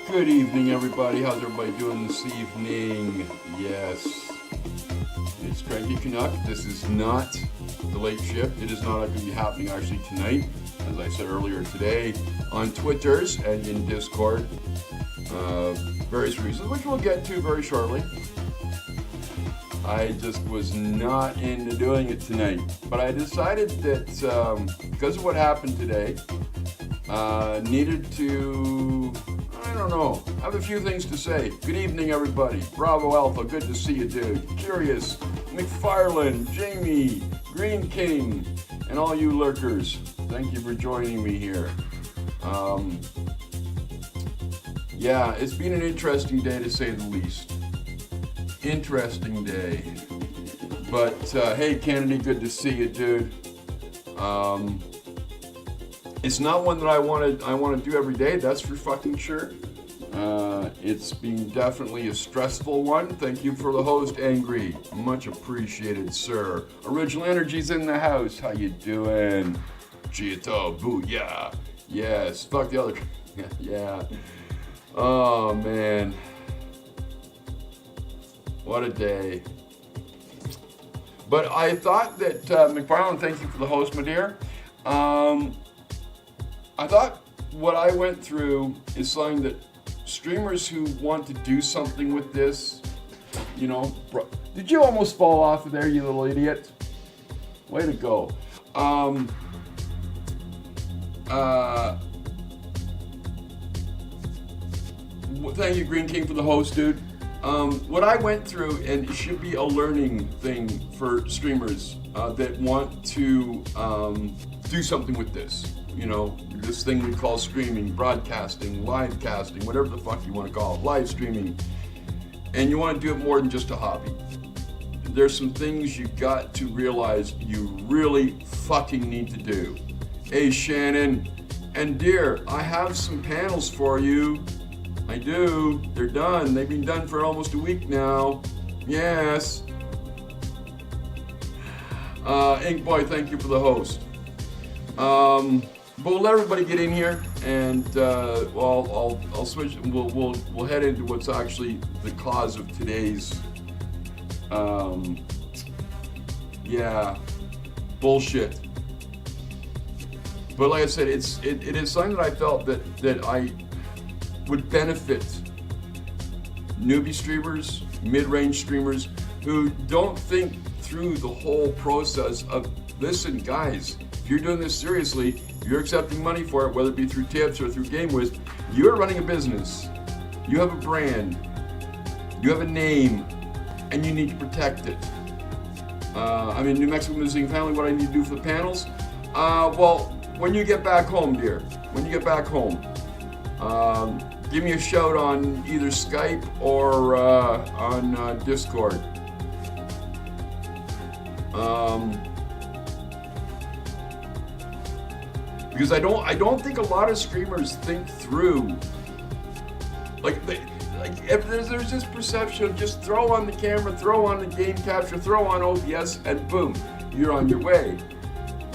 Good evening, everybody. How's everybody doing this evening? Yes, it's Cranky Canuck. This is not the late shift. It is not going to be happening actually tonight, as I said earlier today, on Twitters and in Discord. Various reasons, which we'll get to very shortly. I just was not into doing it tonight, but I decided that because of what happened today, needed to, I don't know, I have a few things to say. Good evening, everybody. Bravo Alpha, good to see you, dude. Curious, McFarlane, Jamie, Green King, and all you lurkers. Thank you for joining me here. Yeah, it's been an interesting day to say the least. Interesting day. But hey, Kennedy, good to see you, dude. It's not one that I want to do every day. That's for fucking sure. It's been definitely a stressful one. Thank you for the host, Angry. Much appreciated, sir. Original Energy's in the house. How you doing? Chito, booyah. Yes. Fuck the other. Yeah. Oh man. What a day. But I thought that McFarlane, thank you for the host, my dear. I thought what I went through is something that streamers who want to do something with this, you know, did you almost fall off of there, you little idiot? Way to go. Thank you, Green King, for the host, dude. What I went through, and it should be a learning thing for streamers that want to do something with this. You know, this thing we call streaming, broadcasting, live casting, whatever the fuck you want to call it, live streaming. And you want to do it more than just a hobby. There's some things you got to realize you really fucking need to do. Hey, Shannon and dear, I have some panels for you. I do. They're done. They've been done for almost a week now. Yes. Ink Boy, thank you for the host. But we'll let everybody get in here, and well, I'll switch. We'll head into what's actually the cause of today's bullshit. But like I said, it is something that I felt that I would benefit newbie streamers, mid-range streamers who don't think through the whole process of, listen guys, if you're doing this seriously, you're accepting money for it, whether it be through tips or through GameWiz, you're running a business. You have a brand, you have a name, and you need to protect it. I'm in New Mexico visiting family. What I need to do for the panels? Well, when you get back home, dear, when you get back home, give me a shout on either Skype or on Discord. Because I don't think a lot of streamers think through. If there's this perception of just throw on the camera, throw on the game capture, throw on OBS, and boom, you're on your way.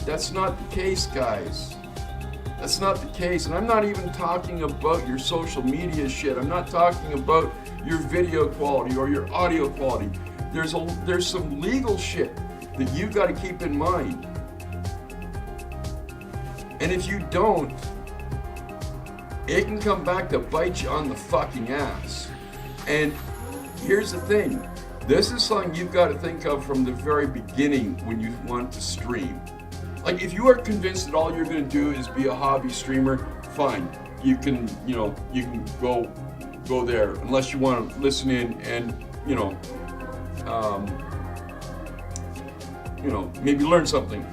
That's not the case, guys. That's not the case, and I'm not even talking about your social media shit. I'm not talking about your video quality or your audio quality. There's some legal shit that you've got to keep in mind. And if you don't, it can come back to bite you on the fucking ass. And here's the thing. This is something you've got to think of from the very beginning when you want to stream. Like, if you are convinced that all you're going to do is be a hobby streamer, fine. You can go there, unless you want to listen in and, maybe learn something.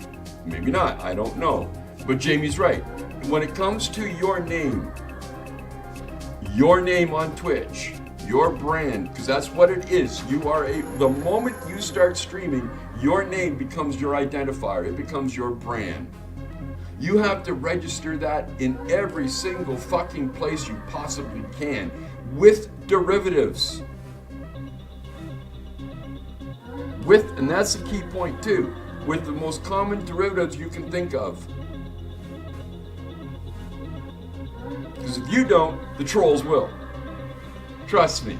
Maybe not, I don't know. But Jamie's right. When it comes to your name on Twitch, your brand, because that's what it is. The moment you start streaming, your name becomes your identifier. It becomes your brand. You have to register that in every single fucking place you possibly can, with derivatives. And that's the key point too, with the most common derivatives you can think of. Because if you don't, the trolls will. Trust me,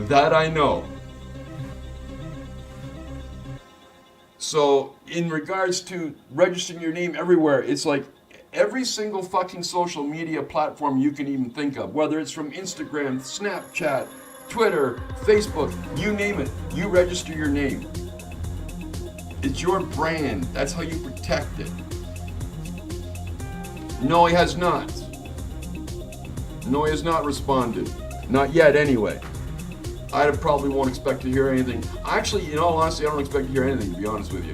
that I know. So in regards to registering your name everywhere, it's like every single fucking social media platform you can even think of, whether it's from Instagram, Snapchat, Twitter, Facebook, you name it, you register your name. It's your brand. That's how you protect it. No, he has not. No, he has not responded. Not yet, anyway. I probably won't expect to hear anything. Actually, in all honesty, I don't expect to hear anything, to be honest with you.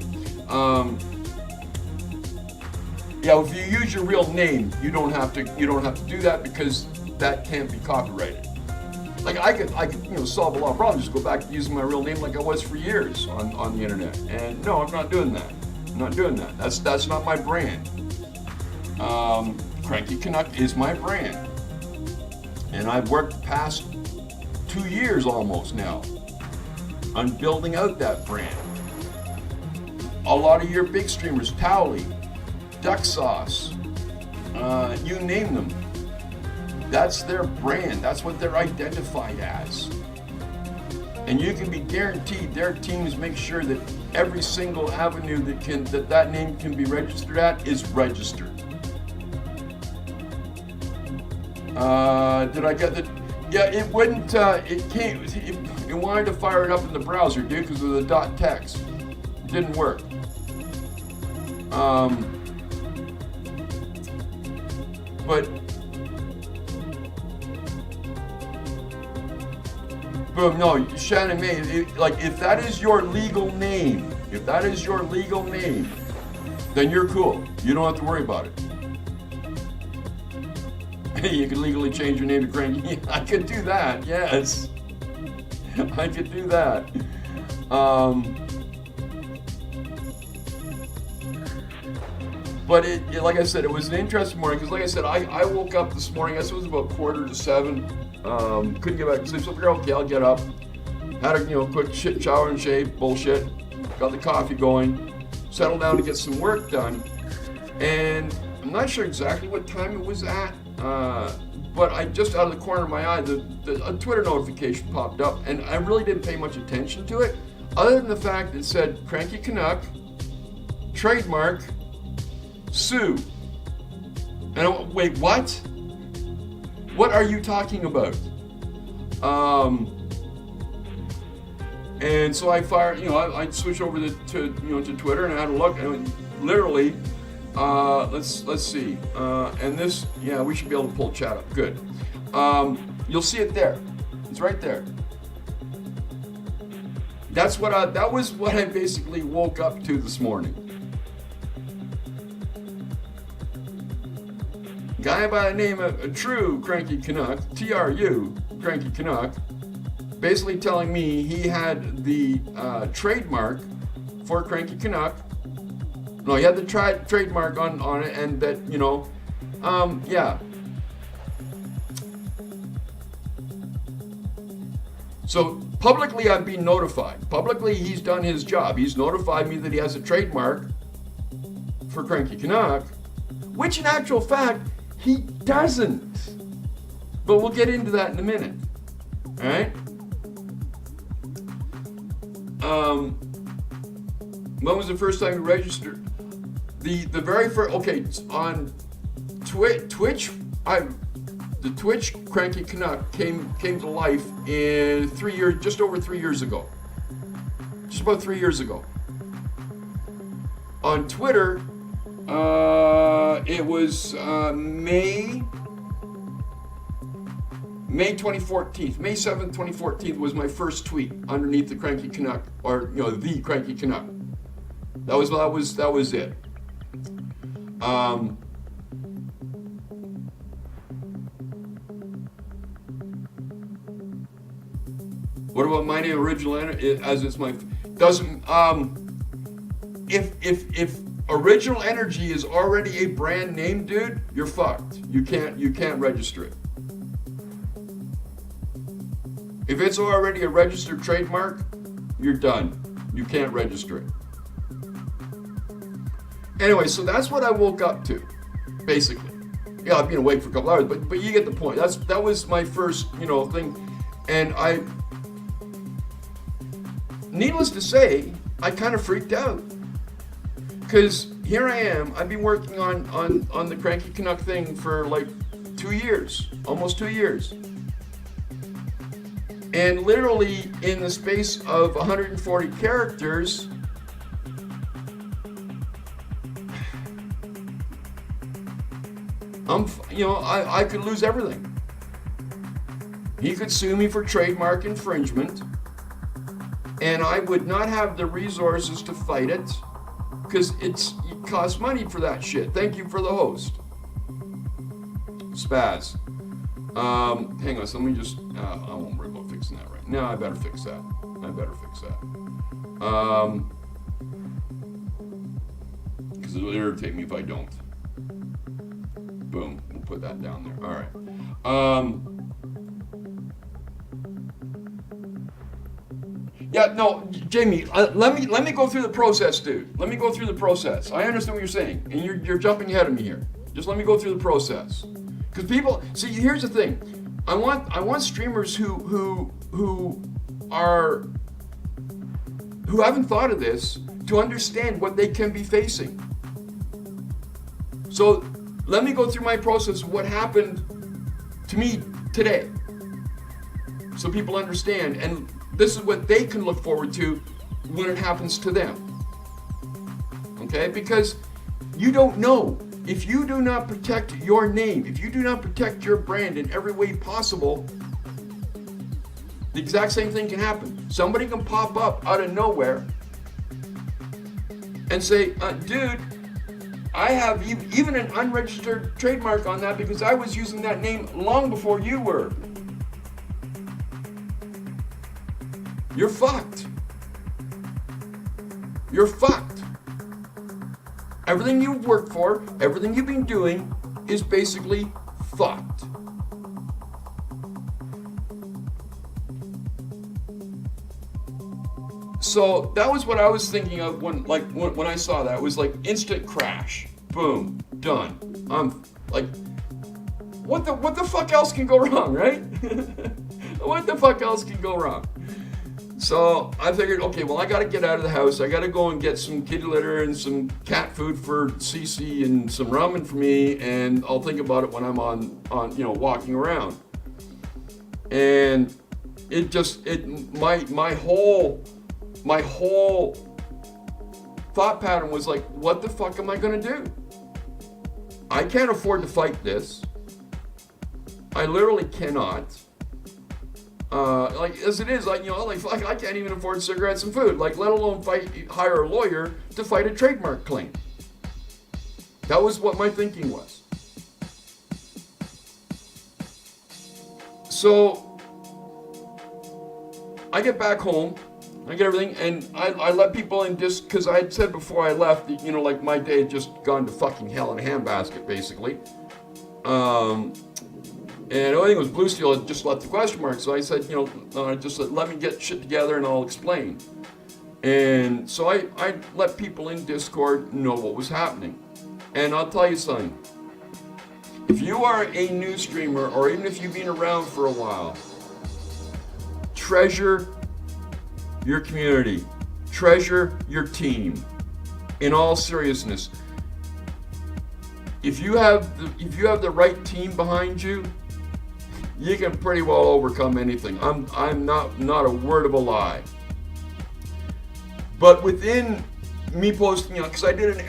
Yeah, if you use your real name, you don't have to do that because that can't be copyrighted. Like I could solve a lot of problems, just go back to using my real name like I was for years on the internet. And no, I'm not doing that. I'm not doing that. That's not my brand. Cranky Canuck is my brand. And I've worked the past 2 years almost now on building out that brand. A lot of your big streamers, Towley, Duck Sauce, you name them. That's their brand. That's what they're identified as. And you can be guaranteed their teams make sure that every single avenue that name can be registered at is registered. Did I get the? Yeah, it wouldn't. It wanted to fire it up in the browser, dude, because of the .text. It didn't work. But boom, no, Shannon May. If that is your legal name, then you're cool. You don't have to worry about it. You can legally change your name to Cranky. I could do that, yes. I could do that. But it like I said, it was an interesting morning because, like I said, I woke up this morning. I guess it was about 6:45. Couldn't get back to sleep, so I figured, okay, I'll get up. Had a quick shit shower and shave, bullshit. Got the coffee going. Settled down to get some work done. And I'm not sure exactly what time it was at. But I just out of the corner of my eye, a Twitter notification popped up, and I really didn't pay much attention to it, other than the fact that it said Cranky Canuck, Trademark, sue. And I went, wait, what? What are you talking about? And so I fired, I switched over to Twitter and I had a look, and literally. Let's see. And this, yeah, we should be able to pull chat up. Good. You'll see it there. It's right there. That was what I basically woke up to this morning. Guy by the name of True Cranky Canuck, TRU Cranky Canuck, basically telling me he had the trademark for Cranky Canuck. No, he had the trademark on it, and that, yeah. So publicly I've been notified. Publicly he's done his job. He's notified me that he has a trademark for Cranky Canuck, which in actual fact, he doesn't. But we'll get into that in a minute. All right? When was the first time you registered? The very first, okay, on Twitch, the Twitch Cranky Canuck came to life in 3 years, just over 3 years ago. Just about 3 years ago. On Twitter, it was May 2014. May 7th, 2014 was my first tweet underneath the Cranky Canuck, or the Cranky Canuck. That was it. What about my name, Original Energy? As it's my doesn't. If Original Energy is already a brand name, dude, you're fucked. You can't register it. If it's already a registered trademark, you're done. You can't register it. Anyway, so that's what I woke up to, basically. Yeah, I've been awake for a couple hours, but you get the point. That was my first, thing. And needless to say, I kind of freaked out. Because here I am, I've been working on the Cranky Canuck thing for like 2 years, almost 2 years. And literally in the space of 140 characters, I could lose everything. He could sue me for trademark infringement, and I would not have the resources to fight it, because it costs money for that shit. Thank you for the host. Spaz. Hang on, so let me just, I won't worry about fixing that right now. I better fix that. Because it'll irritate me if I don't. Boom, we'll put that down there. All right. Yeah, no, Jamie, let me go through the process, dude. Let me go through the process. I understand what you're saying, and you're jumping ahead of me here. Just let me go through the process. Because people, see, here's the thing. I want streamers who haven't thought of this to understand what they can be facing. So let me go through my process of what happened to me today, so people understand, and this is what they can look forward to when it happens to them. Okay? Because you don't know. If you do not protect your name, if you do not protect your brand in every way possible, the exact same thing can happen. Somebody can pop up out of nowhere and say, dude, I have even an unregistered trademark on that because I was using that name long before you were. You're fucked. You're fucked. Everything you've worked for, everything you've been doing is basically fucked. So that was what I was thinking of when I saw that. It was like instant crash. Boom. Done. I'm like, what the fuck else can go wrong, right? What the fuck else can go wrong? So I figured, okay, well, I got to get out of the house. I got to go and get some kitty litter and some cat food for Cece and some ramen for me, and I'll think about it when I'm on walking around. And my whole thought pattern was like, what the fuck am I going to do? I can't afford to fight this. I literally cannot. As it is, I can't even afford cigarettes and food, let alone hire a lawyer to fight a trademark claim. That was what my thinking was. So I get back home, I get everything, and I let people in just because I had said before I left, my day had just gone to fucking hell in a handbasket, basically. And the only thing was Blue Steel had just left the question mark. So I said, just let me get shit together and I'll explain. And so I let people in Discord know what was happening. And I'll tell you something. If you are a new streamer, or even if you've been around for a while, treasure your community. Treasure your team. In all seriousness. If you have the right team behind you, you can pretty well overcome anything. I'm not a word of a lie. But within me posting, because I did an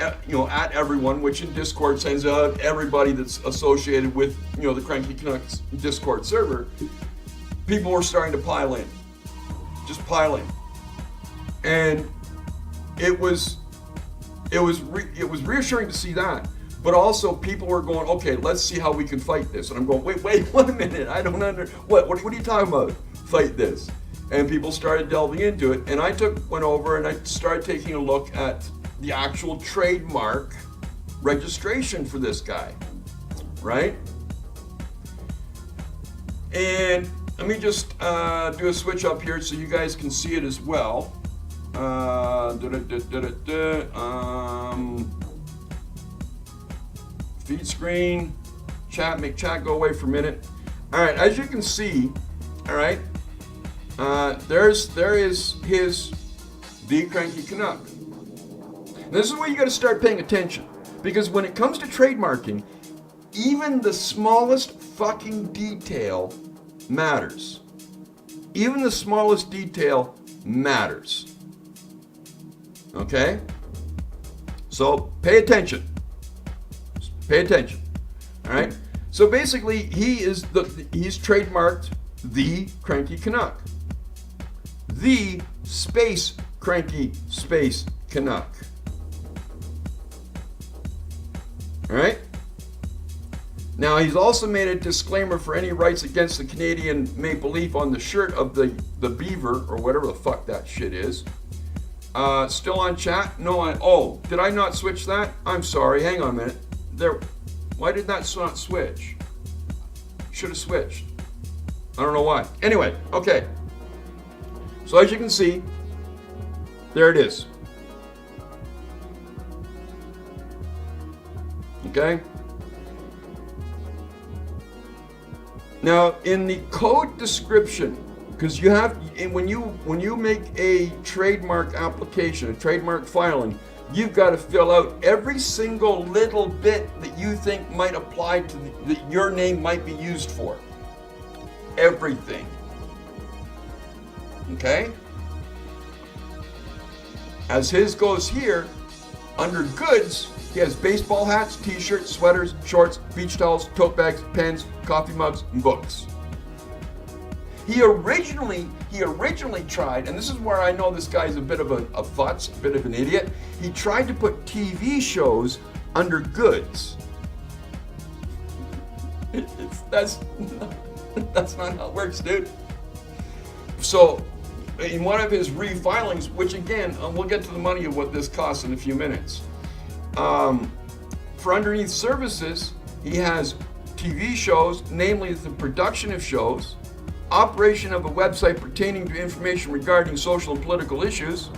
at everyone, which in Discord sends out everybody that's associated with the Cranky Canucks Discord server, people were starting to pile in, just pile in, and it was reassuring to see that. But also, people were going, okay, let's see how we can fight this. And I'm going, wait a minute. I don't what are you talking about? Fight this. And people started delving into it. And I went over and I started taking a look at the actual trademark registration for this guy, right? And let me just do a switch up here so you guys can see it as well. Feed screen, chat, make chat go away for a minute. All right, as you can see, all right, there is his The Cranky Canuck. And this is where you got to start paying attention, because when it comes to trademarking, even the smallest fucking detail matters. Even the smallest detail matters. Okay? So pay attention. Pay attention. All right? So basically, he's trademarked The Cranky Canuck. The Space Cranky Space Canuck. All right? Now, he's also made a disclaimer for any rights against the Canadian Maple Leaf on the shirt of the beaver, or whatever the fuck that shit is. Still on chat? No, did I not switch that? I'm sorry, hang on a minute. Why did that not switch? Should have switched. I don't know why. Anyway, okay. So as you can see, there it is. Okay? Now, in the code description, because you have, when you make a trademark application, a trademark filing, you've got to fill out every single little bit that you think might apply to that your name might be used for. Everything. Okay? As his goes here, under goods, he has baseball hats, t-shirts, sweaters, shorts, beach towels, tote bags, pens, coffee mugs, and books. He originally tried, and this is where I know this guy's a bit of a futz, a bit of an idiot. He tried to put TV shows under goods. That's not how it works, dude. So, in one of his refilings, which again, we'll get to the money of what this costs in a few minutes. For underneath services, he has TV shows, namely the production of shows, operation of a website pertaining to information regarding social and political issues,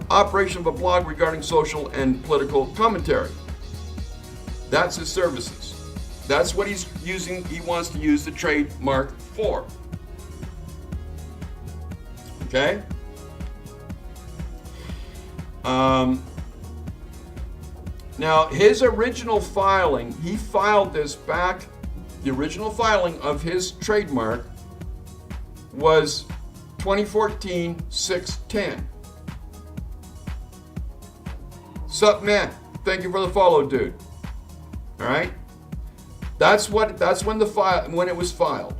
operation of a blog regarding social and political commentary. That's his services. That's what he's using. He wants to use the trademark for. Okay? Now, his original filing, he filed this back, the original filing of his trademark was 2014-6/10. Sup, man? Thank you for the follow, dude. All right? That's when it was filed.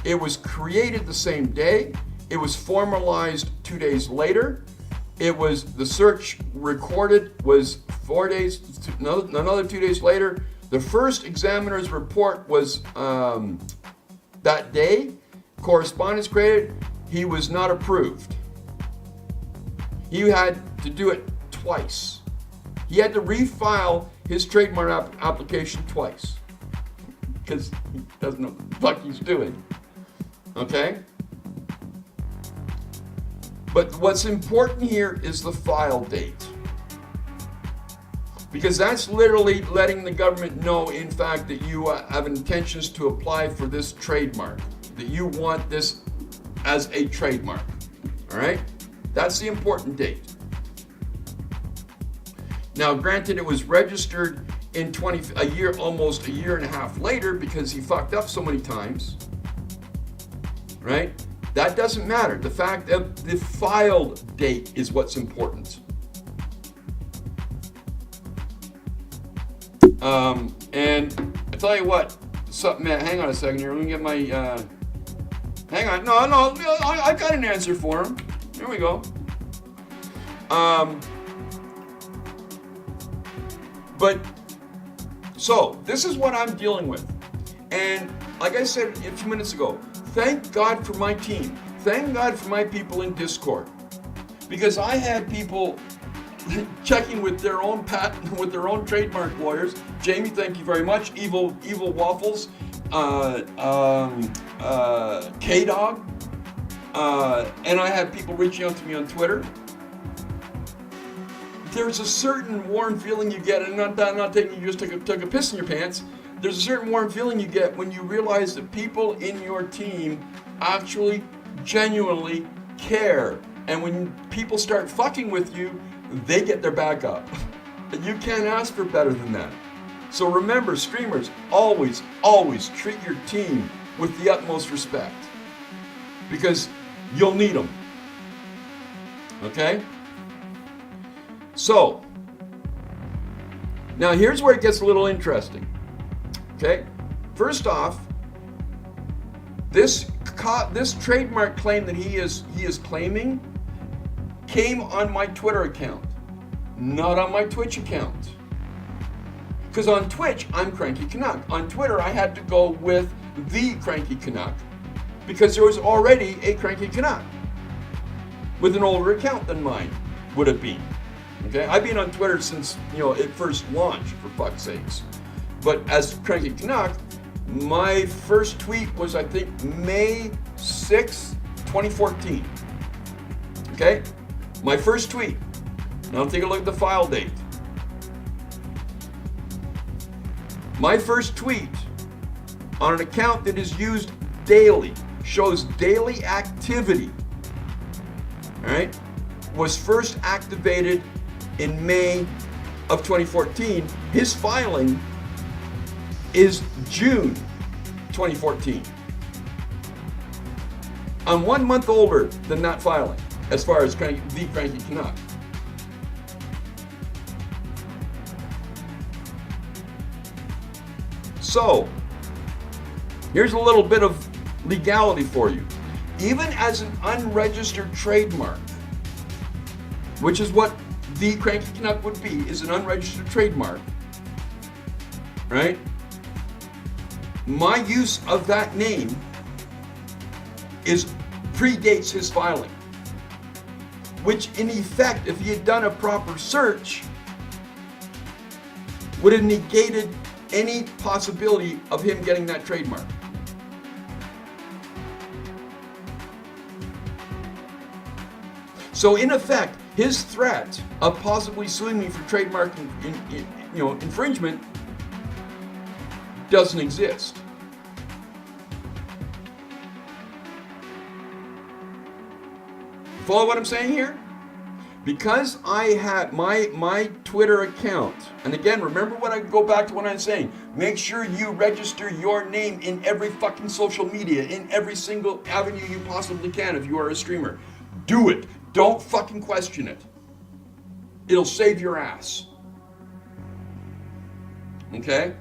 It was created the same day. It was formalized 2 days later. The search recorded was 4 days, another 2 days later. The first examiner's report was that day. Correspondence created. He was not approved. He had to do it twice. He had to refile his trademark application twice because he doesn't know what the fuck he's doing. Okay? But what's important here is the file date. Because that's literally letting the government know, in fact, that you have intentions to apply for this trademark, that you want this as a trademark. All right? That's the important date. Now, granted, it was registered in almost a year and a half later because he fucked up so many times. Right? That doesn't matter. The fact that the filed date is what's important. And I tell you what, man, hang on a second here. Let me get my, hang on. No, I got an answer for him. There we go. But, so, this is what I'm dealing with. And like I said a few minutes ago, thank God for my team. Thank God for my people in Discord. Because I had people checking with their own patent, with their own trademark lawyers. Jamie, thank you very much. Evil Waffles, K-Dog, and I had people reaching out to me on Twitter. There's a certain warm feeling you get, and not taking you just took a piss in your pants. There's a certain warm feeling you get when you realize that people in your team actually, genuinely care. And when people start fucking with you, they get their back up. You can't ask for better than that. So remember, streamers, always, always treat your team with the utmost respect, because you'll need them. Okay? So, now here's where it gets a little interesting. Okay? First off, this trademark claim that he is claiming came on my Twitter account, not on my Twitch account. Because on Twitch, I'm Cranky Canuck. On Twitter, I had to go with the Cranky Canuck, because there was already a Cranky Canuck with an older account than mine would have been. Okay, I've been on Twitter since it first launched, for fuck's sakes. But as Cranky Canuck, my first tweet was, I think, May 6, 2014. Okay, my first tweet. Now take a look at the file date. My first tweet on an account that is used daily, shows daily activity, all right, was first activated in May of 2014. His filing is June 2014. I'm 1 month older than that filing, as far as the Cranky Canuck. So, here's a little bit of legality for you. Even as an unregistered trademark, which is what the Cranky Canuck would be, is an unregistered trademark, right? My use of that name predates his filing, which in effect, if he had done a proper search, would have negated any possibility of him getting that trademark. So in effect, his threat of possibly suing me for trademark infringement doesn't exist. Follow what I'm saying here? Because I had my Twitter account, and again, remember what I go back to what I'm saying. Make sure you register your name in every fucking social media, in every single avenue you possibly can if you are a streamer. Do it. Don't fucking question it. It'll save your ass. Okay?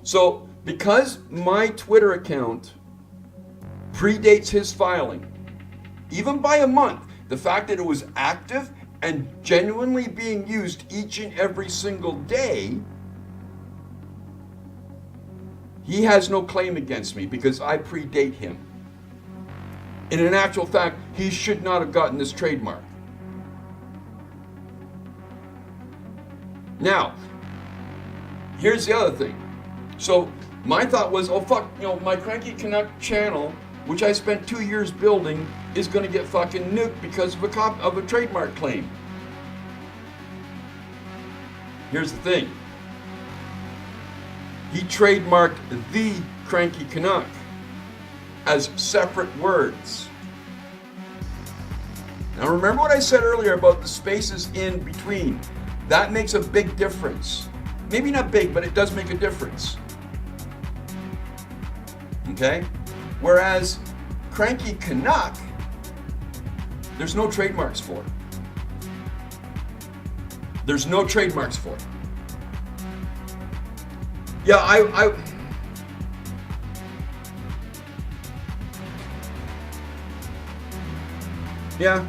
So, because my Twitter account predates his filing, even by a month, the fact that it was active and genuinely being used each and every single day, he has no claim against me because I predate him. And in actual fact, he should not have gotten this trademark. Now, here's the other thing. So my thought was, oh fuck, my Cranky Canuck channel, which I spent 2 years building, is going to get fucking nuked because of a trademark claim. Here's the thing. He trademarked the Cranky Canuck as separate words. Now remember what I said earlier about the spaces in between. That makes a big difference. Maybe not big, but it does make a difference. Okay? Whereas Cranky Canuck, there's no trademarks for. There's no trademarks for. Yeah, I Yeah.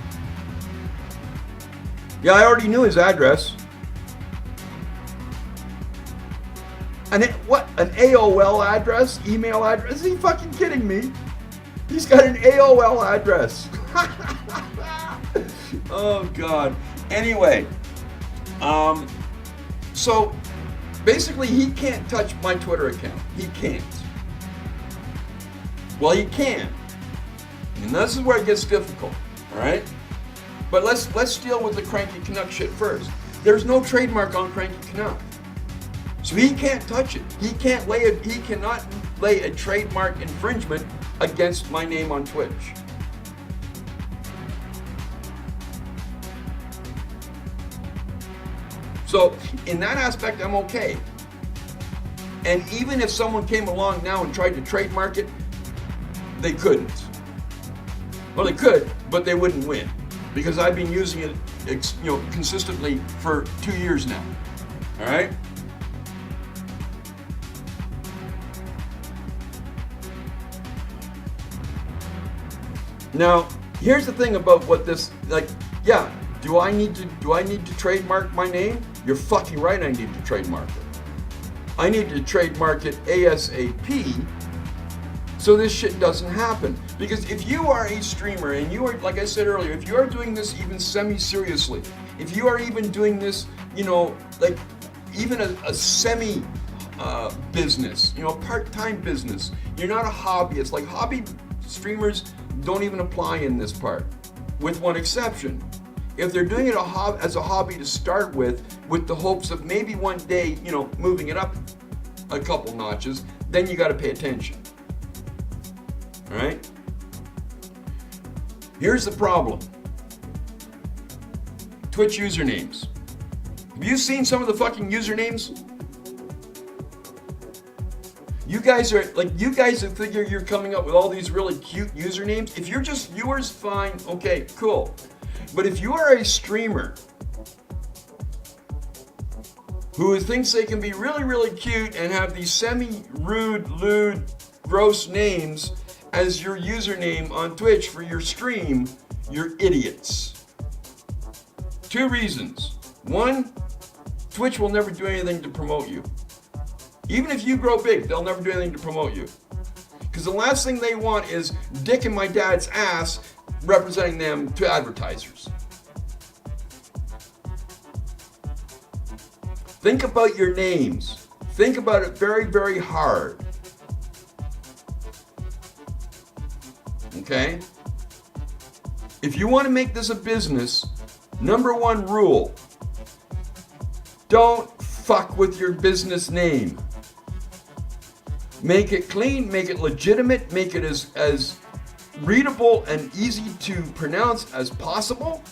Yeah, I already knew his address. An AOL address? Email address? Is he fucking kidding me? He's got an AOL address. Oh, God. Anyway, so basically he can't touch my Twitter account. He can't. Well, he can. And this is where it gets difficult, all right? But let's deal with the Cranky Canuck shit first. There's no trademark on Cranky Canuck. So he can't touch it. He cannot lay a trademark infringement against my name on Twitch. So in that aspect, I'm okay. And even if someone came along now and tried to trademark it, they couldn't. Well, they could, but they wouldn't win, because I've been using it, consistently for 2 years now. All right. Now, here's the thing about what this, yeah, do I need to trademark my name? You're fucking right, I need to trademark it. I need to trademark it ASAP so this shit doesn't happen. Because if you are a streamer and you are, like I said earlier, if you are doing this even semi-seriously, if you are even doing this, even a semi business, part-time business, you're not a hobbyist. Like, hobby streamers don't even apply in this part, with one exception. If they're doing it as a hobby to start with the hopes of maybe one day, moving it up a couple notches, then you got to pay attention. All right? Here's the problem. Twitch usernames. Have you seen some of the fucking usernames? You guys that figure you're coming up with all these really cute usernames. If you're just viewers, fine, okay, cool. But if you are a streamer who thinks they can be really, really cute and have these semi-rude, lewd, gross names as your username on Twitch for your stream, you're idiots. 2 reasons. 1, Twitch will never do anything to promote you. Even if you grow big, they'll never do anything to promote you. Because the last thing they want is dick in my dad's ass representing them to advertisers. Think about your names. Think about it very, very hard. Okay? If you want to make this a business, number 1 rule, don't fuck with your business name. Make it clean, make it legitimate, make it as readable and easy to pronounce as possible.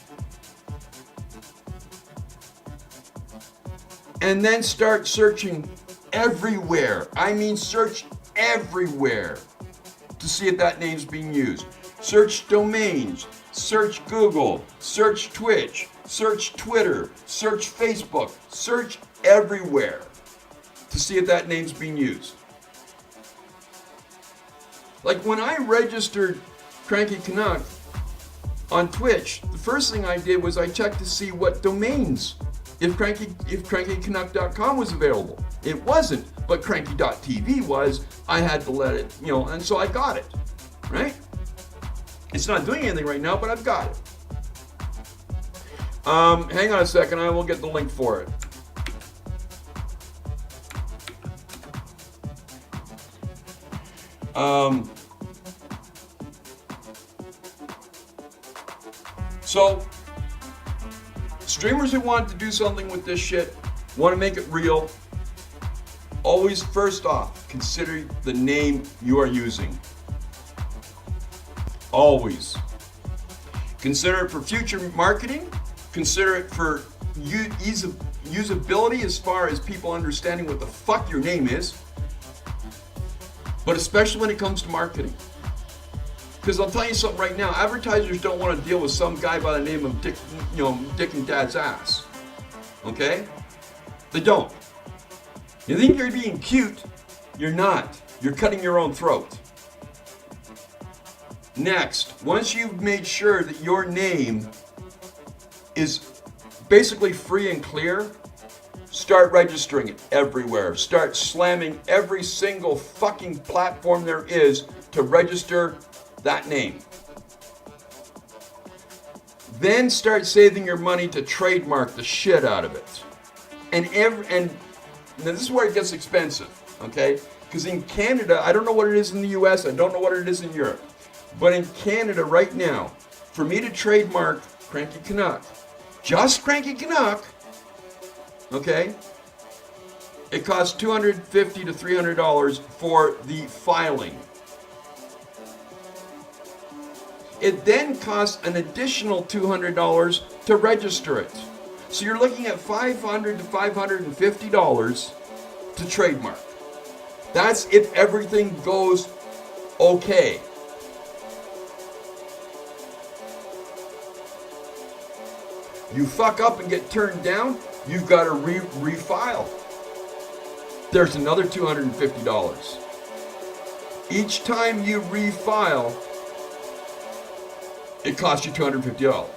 And then start searching everywhere. I mean, search everywhere to see if that name's being used. Search domains, search Google, search Twitch, search Twitter, search Facebook, search everywhere to see if that name's being used. Like, when I registered Cranky Canuck on Twitch, the first thing I did was I checked to see what domains, if crankycanuck.com was available. It wasn't, but cranky.tv was. I had to let it, and so I got it, right? It's not doing anything right now, but I've got it. Hang on a second, I will get the link for it. So, streamers who want to do something with this shit, want to make it real, always, first off, consider the name you are using. Always. Consider it for future marketing. Consider it for usability as far as people understanding what the fuck your name is. But especially when it comes to marketing. Because I'll tell you something right now, advertisers don't want to deal with some guy by the name of Dick and Dad's ass. Okay? They don't. You think you're being cute? You're not. You're cutting your own throat. Next, once you've made sure that your name is basically free and clear, start registering it everywhere. Start slamming every single fucking platform there is to register that name. Then start saving your money to trademark the shit out of it. And this is where it gets expensive, okay? Because in Canada, I don't know what it is in the US, I don't know what it is in Europe, but in Canada right now, for me to trademark Cranky Canuck, just Cranky Canuck, okay, it costs $250 to $300 for the filing. It then costs an additional $200 to register it. So you're looking at $500 to $550 to trademark. That's if everything goes okay. You fuck up and get turned down, you've got to refile. There's another $250. Each time you refile, it costs you $250.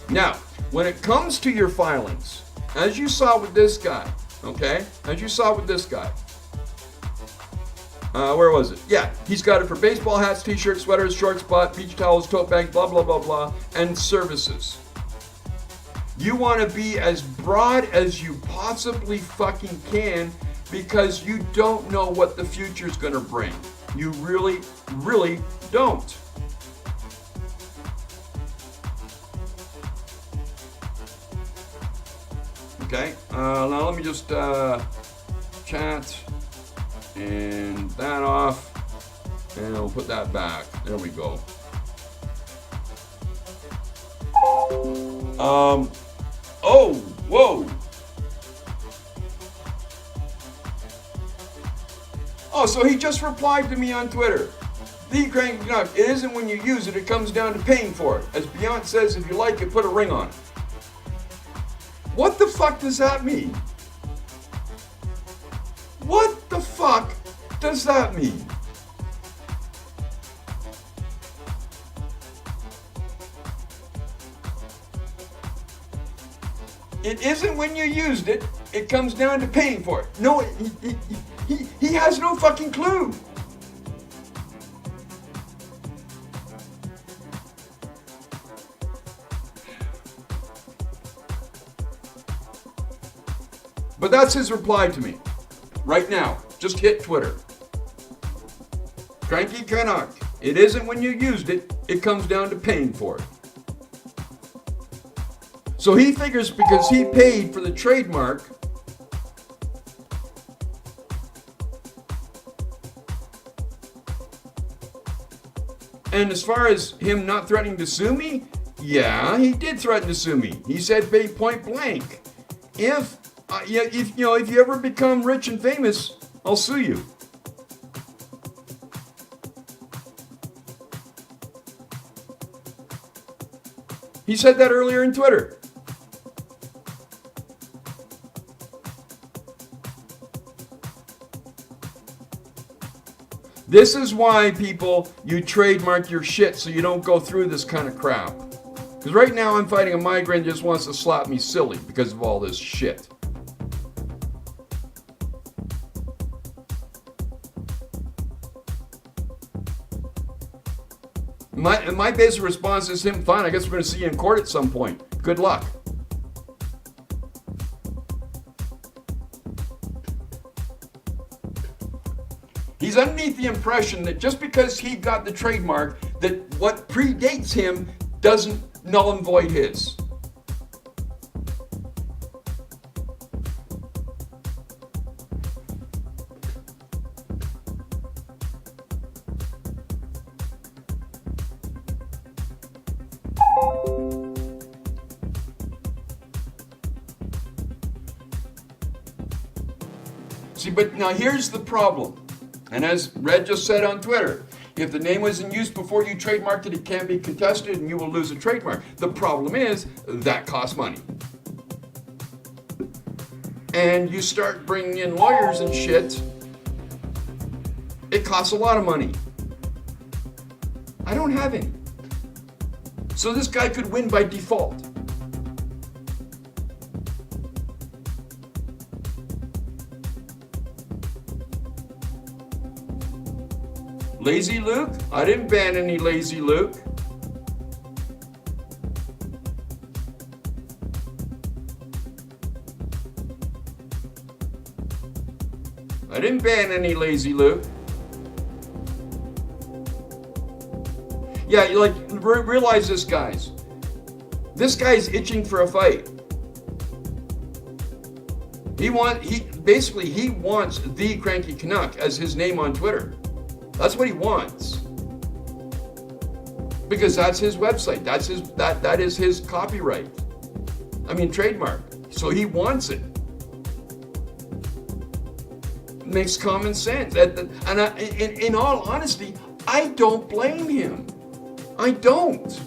Now, when it comes to your filings, as you saw with this guy, okay? As you saw with this guy. Where was it? Yeah, he's got it for baseball hats, t-shirts, sweaters, shorts, beach towels, tote bags, blah, blah, blah, blah, and services. You want to be as broad as you possibly fucking can because you don't know what the future's going to bring. You really, really don't. Okay, now let me just chat and that off, and we'll put that back. There we go. Oh, whoa. Oh, so he just replied to me on Twitter. The Cranky Canuck, it isn't when you use it, it comes down to paying for it. As Beyonce says, if you like it, put a ring on it. What the fuck does that mean? What the fuck does that mean? It isn't when you used it, it comes down to paying for it. No, he has no fucking clue. But that's his reply to me. Right now, just hit Twitter. Cranky Canuck, it isn't when you used it, it comes down to paying for it. So he figures because he paid for the trademark, and as far as him not threatening to sue me, yeah, he did threaten to sue me. He said point blank, if you ever become rich and famous, I'll sue you. He said that earlier in Twitter. This is why, people, you trademark your shit so you don't go through this kind of crap. Because right now I'm fighting a migraine that just wants to slap me silly because of all this shit. My basic response is him, fine, I guess we're going to see you in court at some point. Good luck. He's underneath the impression that just because he got the trademark, that what predates him doesn't null and void his. See, but now here's the problem. And as Red just said on Twitter, if the name was in use before you trademarked it, it can't be contested and you will lose a trademark. The problem is that costs money. And you start bringing in lawyers and shit, it costs a lot of money. I don't have any. So this guy could win by default. Lazy Luke? I didn't ban any Lazy Luke. I didn't ban any Lazy Luke. Yeah, you realize this, guys. This guy's itching for a fight. He wants the Cranky Canuck as his name on Twitter. That's what he wants. Because that's his website. That is his copyright. I mean, trademark. So he wants it. Makes common sense. And in all honesty, I don't blame him. I don't.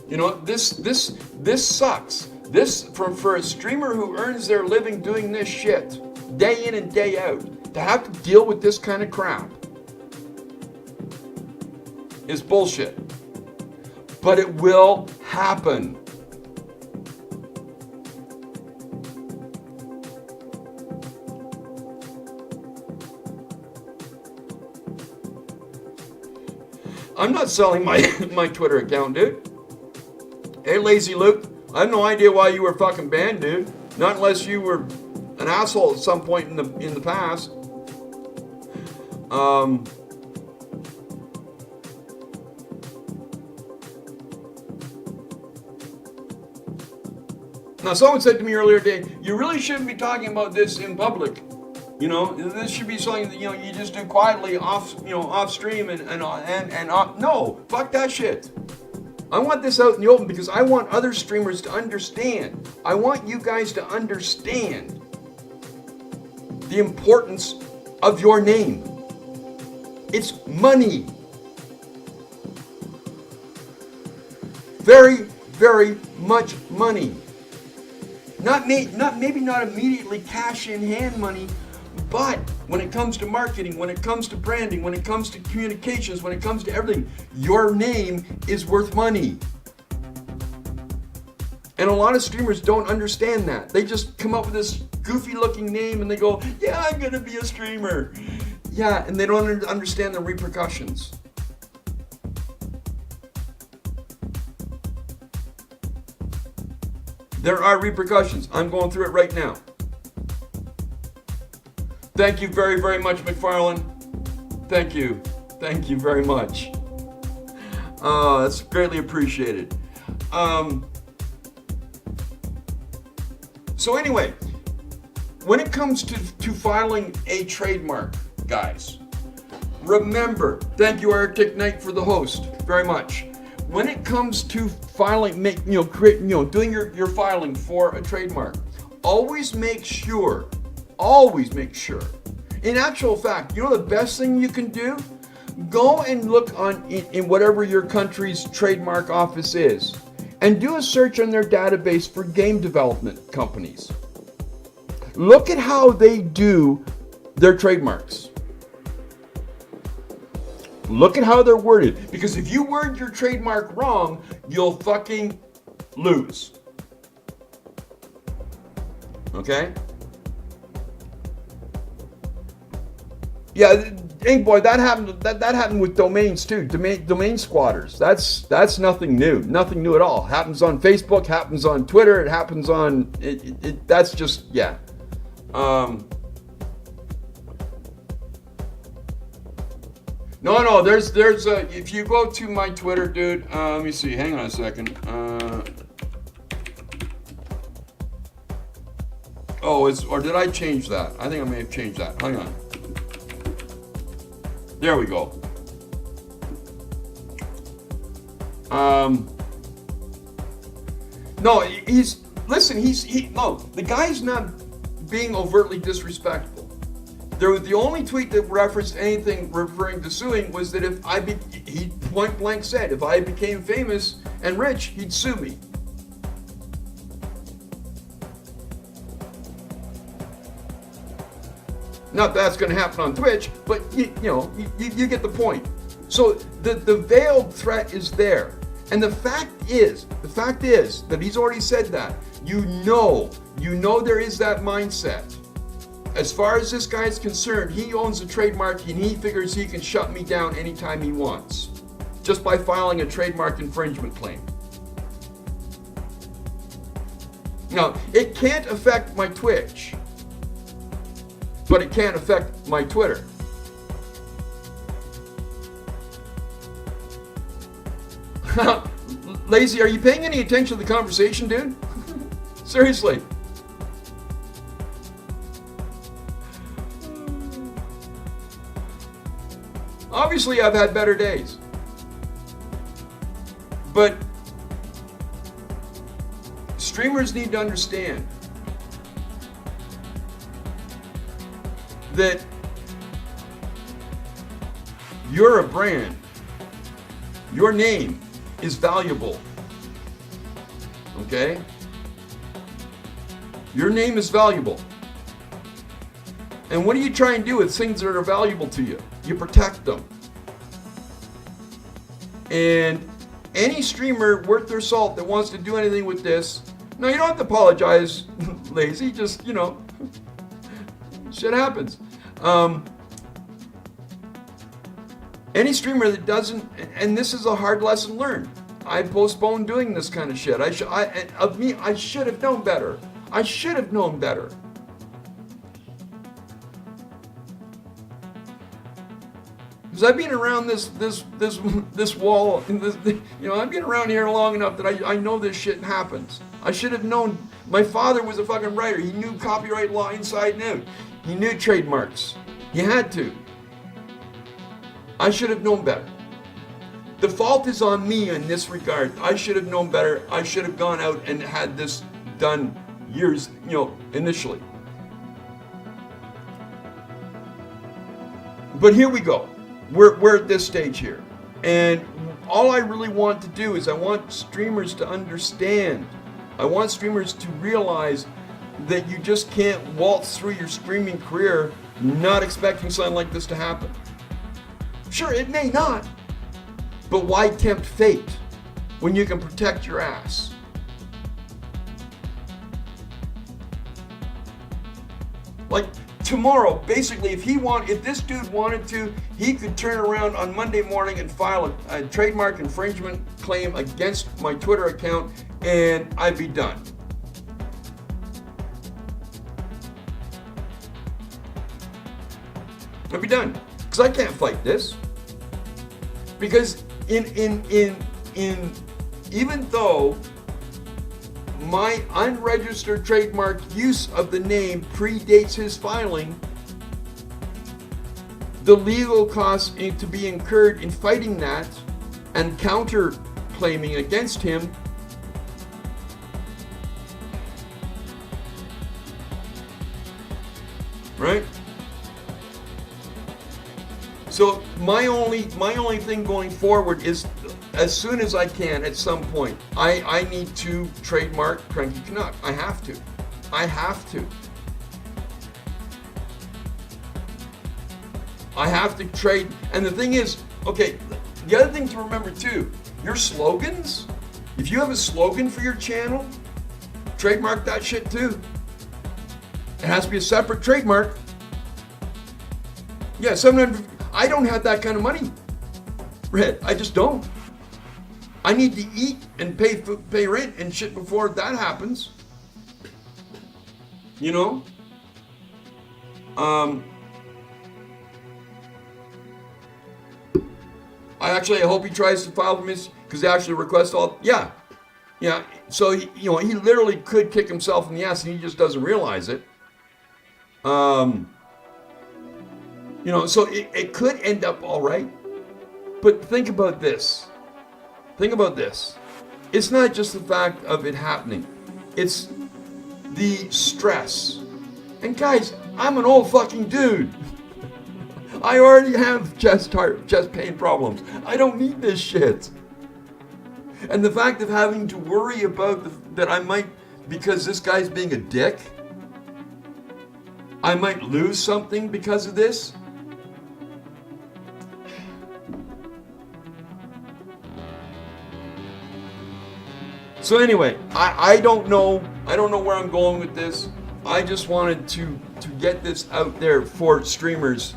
You know, this sucks. This for a streamer who earns their living doing this shit day in and day out, to have to deal with this kind of crap is bullshit. But it will happen. I'm not selling my Twitter account, dude. Hey, Lazy Luke, I have no idea why you were fucking banned, dude. Not unless you were an asshole at some point in the past. Now, someone said to me earlier today, you really shouldn't be talking about this in public. You know, this should be something that, you know, you just do quietly off stream and off. No, fuck that shit. I want this out in the open because I want other streamers to understand. I want you guys to understand the importance of your name. It's money. Very, very much money. Maybe not immediately cash in hand money, but when it comes to marketing, when it comes to branding, when it comes to communications, when it comes to everything, your name is worth money. And a lot of streamers don't understand that. They just come up with this goofy looking name and they go, yeah, I'm gonna be a streamer. Yeah, and they don't understand the repercussions. There are repercussions. I'm going through it right now. Thank you very, very much, McFarlane. Thank you. Thank you very much. That's greatly appreciated. So anyway, when it comes to filing a trademark, guys, remember, thank you, Arctic Knight, for the host, very much. When it comes to filing, doing your filing for a trademark, always make sure. In actual fact, you know the best thing you can do? Go and look in whatever your country's trademark office is and do a search on their database for game development companies. Look at how they do their trademarks. Look at how they're worded, because if you word your trademark wrong, you'll fucking lose. Okay? Yeah, Ink Boy, that happened with domains too. Domain squatters. That's nothing new. Nothing new at all. Happens on Facebook, happens on Twitter, it happens on that's just, yeah. No, there's if you go to my Twitter, dude, let me see, hang on a second. Or did I change that? I think I may have changed that. Hang on. There we go. No, the guy's not being overtly disrespectful. The only tweet that referenced anything referring to suing was that he point blank said, if I became famous and rich, he'd sue me. Not that's going to happen on Twitch, but you get the point. So the veiled threat is there. And the fact is that he's already said that. You know there is that mindset. As far as this guy is concerned, he owns a trademark and he figures he can shut me down anytime he wants, just by filing a trademark infringement claim. Now, it can't affect my Twitch, but it can affect my Twitter. Lazy, are you paying any attention to the conversation, dude? Seriously. Obviously, I've had better days. But streamers need to understand that you're a brand. Your name is valuable. Okay? Your name is valuable. And what do you try and do with things that are valuable to you? You protect them. And any streamer worth their salt that wants to do anything with this, no, you don't have to apologize, Lazy, just, you know, shit happens. Any streamer that doesn't, and this is a hard lesson learned. I postponed doing this kind of shit. I should have known better. I should have known better. Because I've been around this wall, I've been around here long enough that I know this shit happens. I should have known. My father was a fucking writer. He knew copyright law inside and out. He knew trademarks. He had to. I should have known better. The fault is on me in this regard. I should have known better. I should have gone out and had this done years, initially. But here we go. We're at this stage here. And all I really want to do is I want streamers to understand. I want streamers to realize that you just can't waltz through your streaming career not expecting something like this to happen. Sure, it may not, but why tempt fate when you can protect your ass? Like tomorrow, basically, if this dude wanted to, he could turn around on Monday morning and file a trademark infringement claim against my Twitter account, and I'd be done. I'd be done. Because I can't fight this. Because even though my unregistered trademark use of the name predates his filing, the legal costs to be incurred in fighting that and counter-claiming against him right? So my only thing going forward is, as soon as I can, at some point, I need to trademark Cranky Canuck. I have to. I have to trade. And the thing is, okay, the other thing to remember too, your slogans, if you have a slogan for your channel, trademark that shit too. It has to be a separate trademark. Yeah, $750. I don't have that kind of money, Red. I just don't. I need to eat and pay rent and shit before that happens. You know? I hope he tries to file for because they actually request all. Yeah. So he literally could kick himself in the ass and he just doesn't realize it. So it could end up all right. But think about this. It's not just the fact of it happening. It's the stress. And guys, I'm an old fucking dude. I already have chest pain problems. I don't need this shit. And the fact of having to worry about that I might, because this guy's being a dick, I might lose something because of this. So anyway, I don't know where I'm going with this. I just wanted to get this out there for streamers,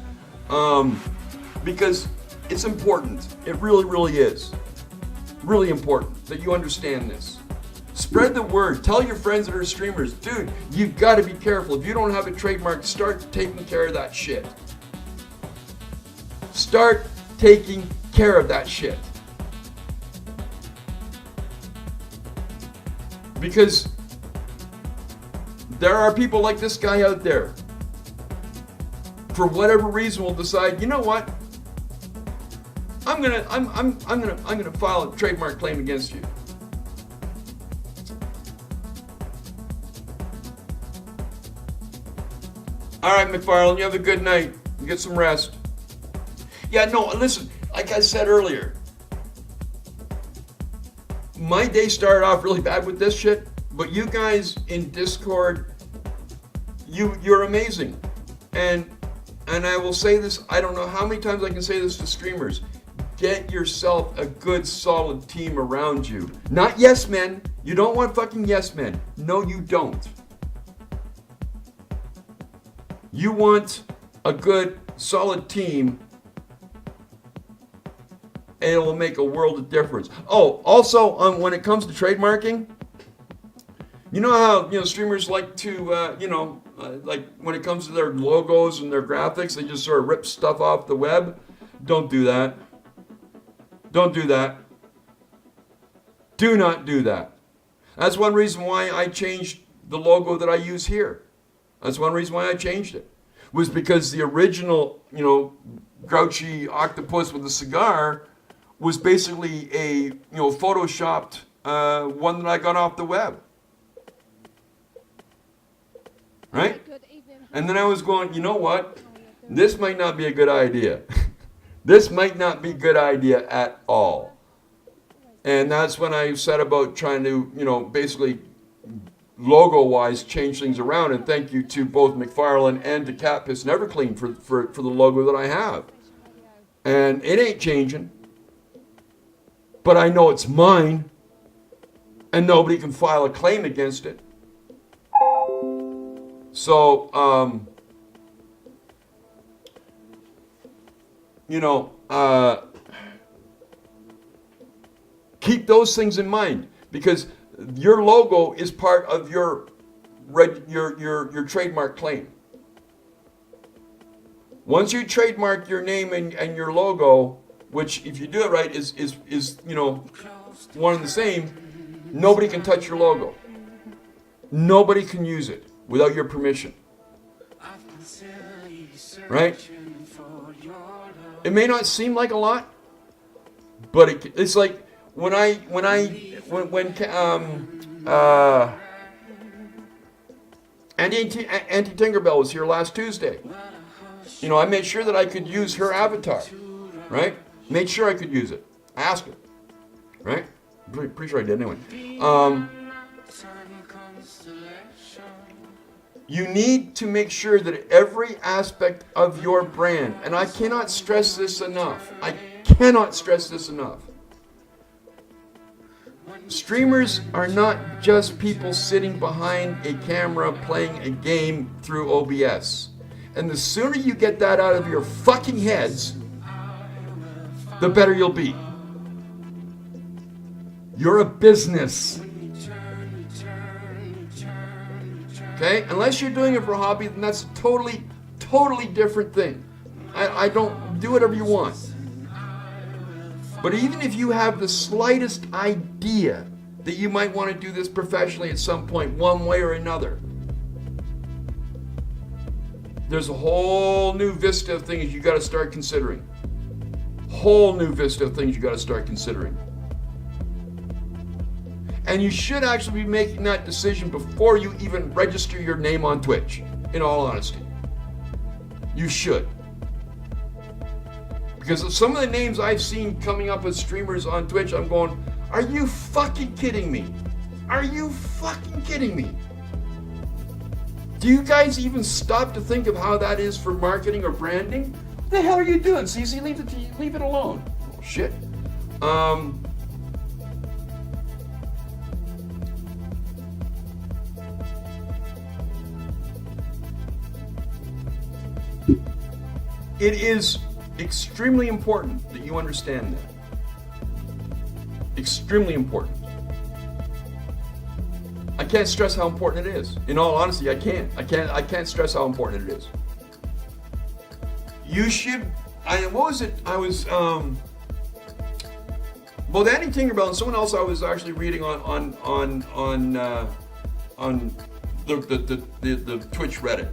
because it's important. It really, really is. Really important that you understand this. Spread the word. Tell your friends that are streamers, dude, you've got to be careful. If you don't have a trademark, start taking care of that shit. Start taking care of that shit. Because there are people like this guy out there, for whatever reason, will decide, you know what? I'm gonna file a trademark claim against you. All right, McFarlane, you have a good night. You get some rest. Yeah, no, listen, like I said earlier, my day started off really bad with this shit, but you guys in Discord, you're amazing. And I will say this, I don't know how many times I can say this to streamers. Get yourself a good, solid team around you. Not yes men. You don't want fucking yes men. No, you don't. You want a good, solid team, and it will make a world of difference. Oh, also, when it comes to trademarking, you know how streamers like to, like when it comes to their logos and their graphics, they just sort of rip stuff off the web? Don't do that. Don't do that. Do not do that. That's one reason why I changed the logo that I use here. That's one reason why I changed it. Was because the original, grouchy octopus with a cigar was basically a, photoshopped one that I got off the web. Right? And then I was going, you know what? This might not be a good idea. This might not be a good idea at all. And that's when I set about trying to, basically logo-wise change things around. And thank you to both McFarlane and to Cat Piss and Everclean for the logo that I have. And it ain't changing. But I know it's mine. And nobody can file a claim against it. So, keep those things in mind, because your logo is part of your trademark claim. Once you trademark your name and your logo, which if you do it right is one and the same, nobody can touch your logo. Nobody can use it without your permission. Right? It may not seem like a lot, but it's like when Andy Tinkerbell was here last Tuesday. I made sure that I could use her avatar, right? Made sure I could use it. I asked her, right? Pretty sure I did anyway. You need to make sure that every aspect of your brand, and I cannot stress this enough. Streamers are not just people sitting behind a camera playing a game through OBS. And the sooner you get that out of your fucking heads, the better you'll be. You're a business. Okay? Unless you're doing it for a hobby, then that's a totally different thing. I don't do whatever you want. But even if you have the slightest idea that you might want to do this professionally at some point, one way or another, there's a whole new vista of things you got to start considering. And you should actually be making that decision before you even register your name on Twitch, in all honesty. You should. Because some of the names I've seen coming up as streamers on Twitch, I'm going, are you fucking kidding me? Are you fucking kidding me? Do you guys even stop to think of how that is for marketing or branding? What the hell are you doing, CC? Leave it alone. Oh, shit. It is extremely important that you understand that. Extremely important. I can't stress how important it is. In all honesty, I can't stress how important it is. You should. What both Andy Tinkerbell and someone else I was actually reading on the Twitch Reddit,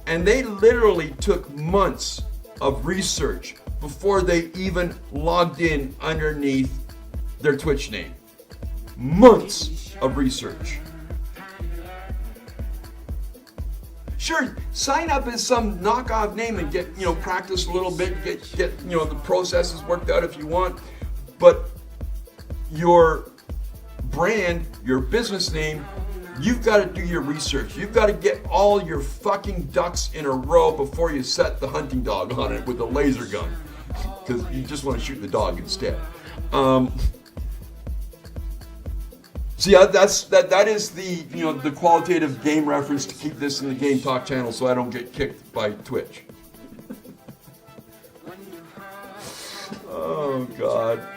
and they literally took months of research before they even logged in underneath their Twitch name. Months of research. Sure, sign up as some knockoff name and get, practice a little bit, get the processes worked out if you want, but your brand, your business name, you've got to do your research. You've got to get all your fucking ducks in a row before you set the hunting dog on it with a laser gun, because you just want to shoot the dog instead. So yeah, that is the qualitative game reference to keep this in the Game Talk channel so I don't get kicked by Twitch. Oh God.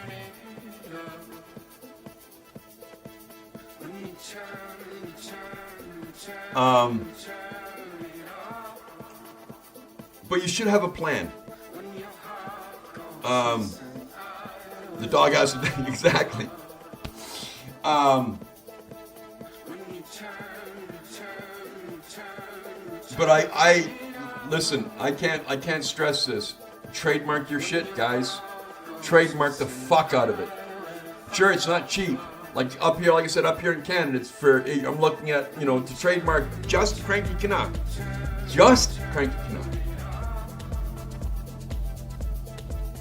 But you should have a plan. The dog has to exactly. But I listen, I can't stress this. Trademark your shit, guys. Trademark the fuck out of it. Sure, it's not cheap. Like up here, like I said, up here in Canada, it's for, I'm looking at, to trademark just Cranky Canuck. Just Cranky Canuck.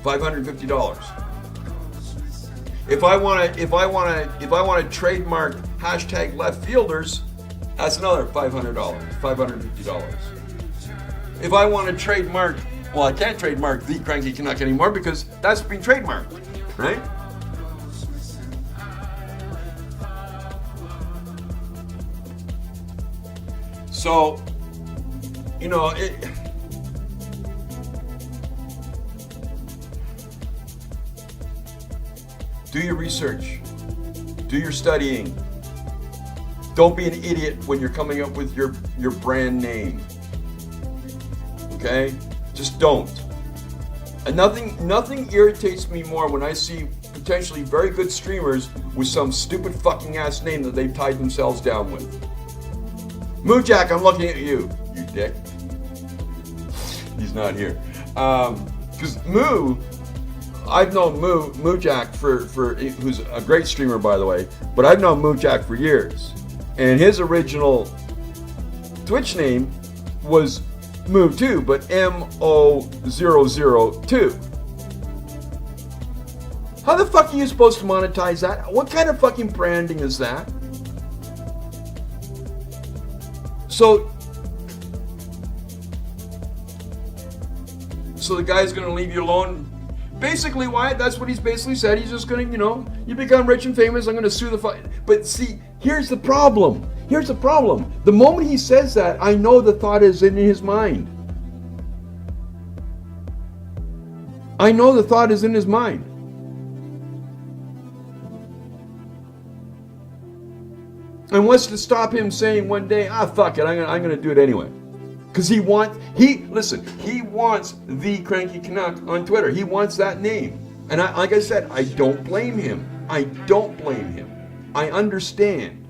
$550. If I want to trademark hashtag left fielders, that's another $500, $550. If I want to trademark, well, I can't trademark the Cranky Canuck anymore because that's been trademarked, right? So, do your research. Do your studying. Don't be an idiot when you're coming up with your brand name. Okay? Just don't. And nothing irritates me more when I see potentially very good streamers with some stupid fucking ass name that they've tied themselves down with. Moojack, I'm looking at you, you dick. He's not here. Because Moo, I've known Moojack for who's a great streamer, by the way, but I've known Moojack for years. And his original Twitch name was Moo2, but MO002. How the fuck are you supposed to monetize that? What kind of fucking branding is that? So the guy's gonna leave you alone. Basically, Wyatt, that's what he's basically said. He's just gonna, you become rich and famous, I'm gonna sue the fuck. But see, here's the problem. The moment he says that, I know the thought is in his mind. And what's to stop him saying one day, fuck it, I'm gonna do it anyway. Because he wants the Cranky Canuck on Twitter. He wants that name. And like I said, I don't blame him. I understand.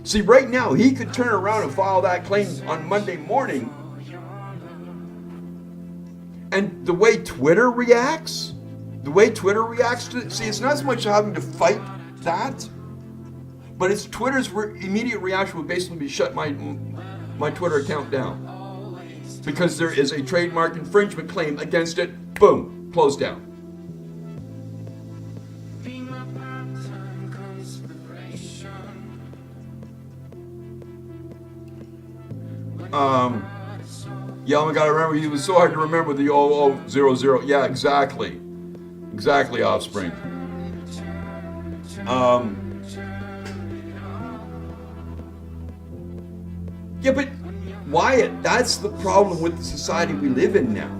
See, right now, he could turn around and file that claim on Monday morning. And the way Twitter reacts to it, see, it's not so much having to fight that, but it's Twitter's immediate reaction would basically be shut my Twitter account down. Because there is a trademark infringement claim against it, boom, closed down. Yeah, oh my God, I remember, he was so hard to remember the 0000. Yeah, exactly, Offspring. Yeah, but Wyatt, that's the problem with the society we live in now.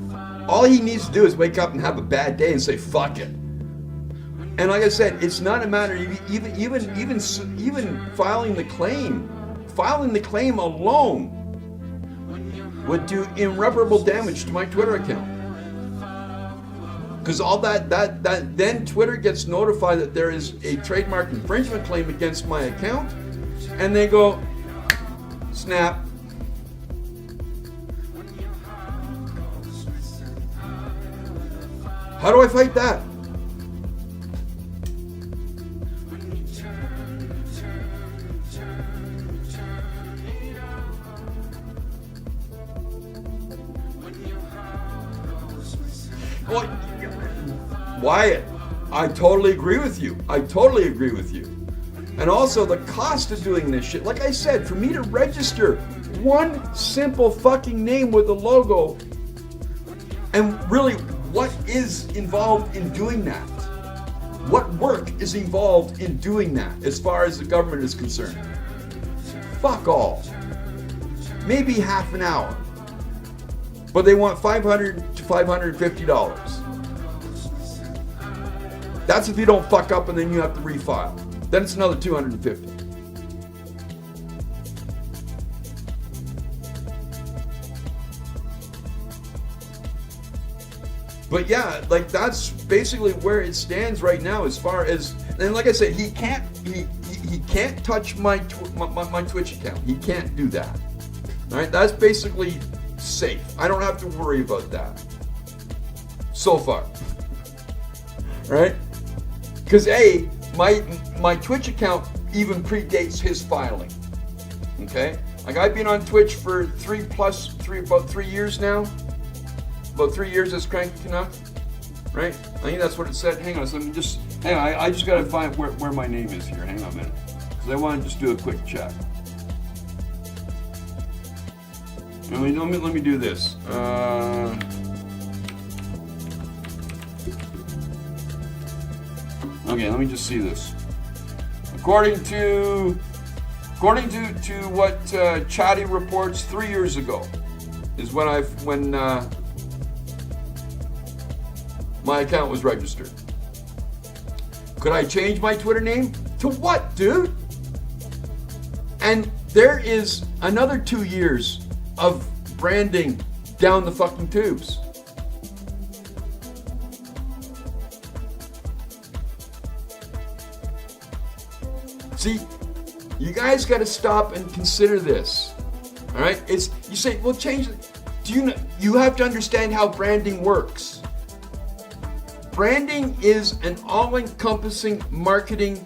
All he needs to do is wake up and have a bad day and say, fuck it. And like I said, it's not a matter of even filing the claim. Filing the claim alone would do irreparable damage to my Twitter account. Because all that then Twitter gets notified that there is a trademark infringement claim against my account, and they go, snap. How do I fight that? Well, Wyatt, I totally agree with you. And also the cost of doing this shit. Like I said, for me to register one simple fucking name with a logo, and really, what is involved in doing that? What work is involved in doing that as far as the government is concerned? Fuck all. Maybe half an hour. But they want $500 to $550. That's if you don't fuck up and then you have to refile. Then it's another $250. But yeah, like that's basically where it stands right now as far as, and like I said, he can't touch my Twitch account. He can't do that. All right, that's basically safe. I don't have to worry about that so far. Right? Because my Twitch account even predates his filing. Okay? Like I've been on Twitch for about 3 years now. About 3 years as Cranky Canuck. Right? I think that's what it said. Hang on, so let me just hang on, I just gotta find where my name is here. Hang on a minute. Because I want to just do a quick check. Let me do this. Okay, let me just see this. According to what Chatty reports, 3 years ago is when my account was registered. Could I change my Twitter name? To what, dude? And there is another 2 years of branding down the fucking tubes. See, you guys got to stop and consider this. All right? You say, well, change it. Do you know? You have to understand how branding works. Branding is an all-encompassing marketing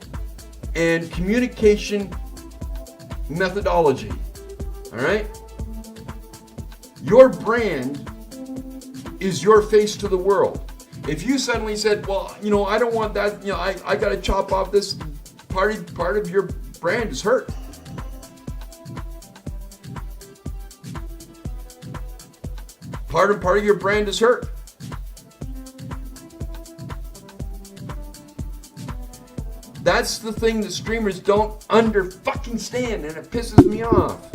and communication methodology. All right? Your brand is your face to the world. If you suddenly said, well, I don't want that, I got to chop off this part of your brand is hurt. Part of your brand is hurt. That's the thing that streamers don't fucking stand, and it pisses me off.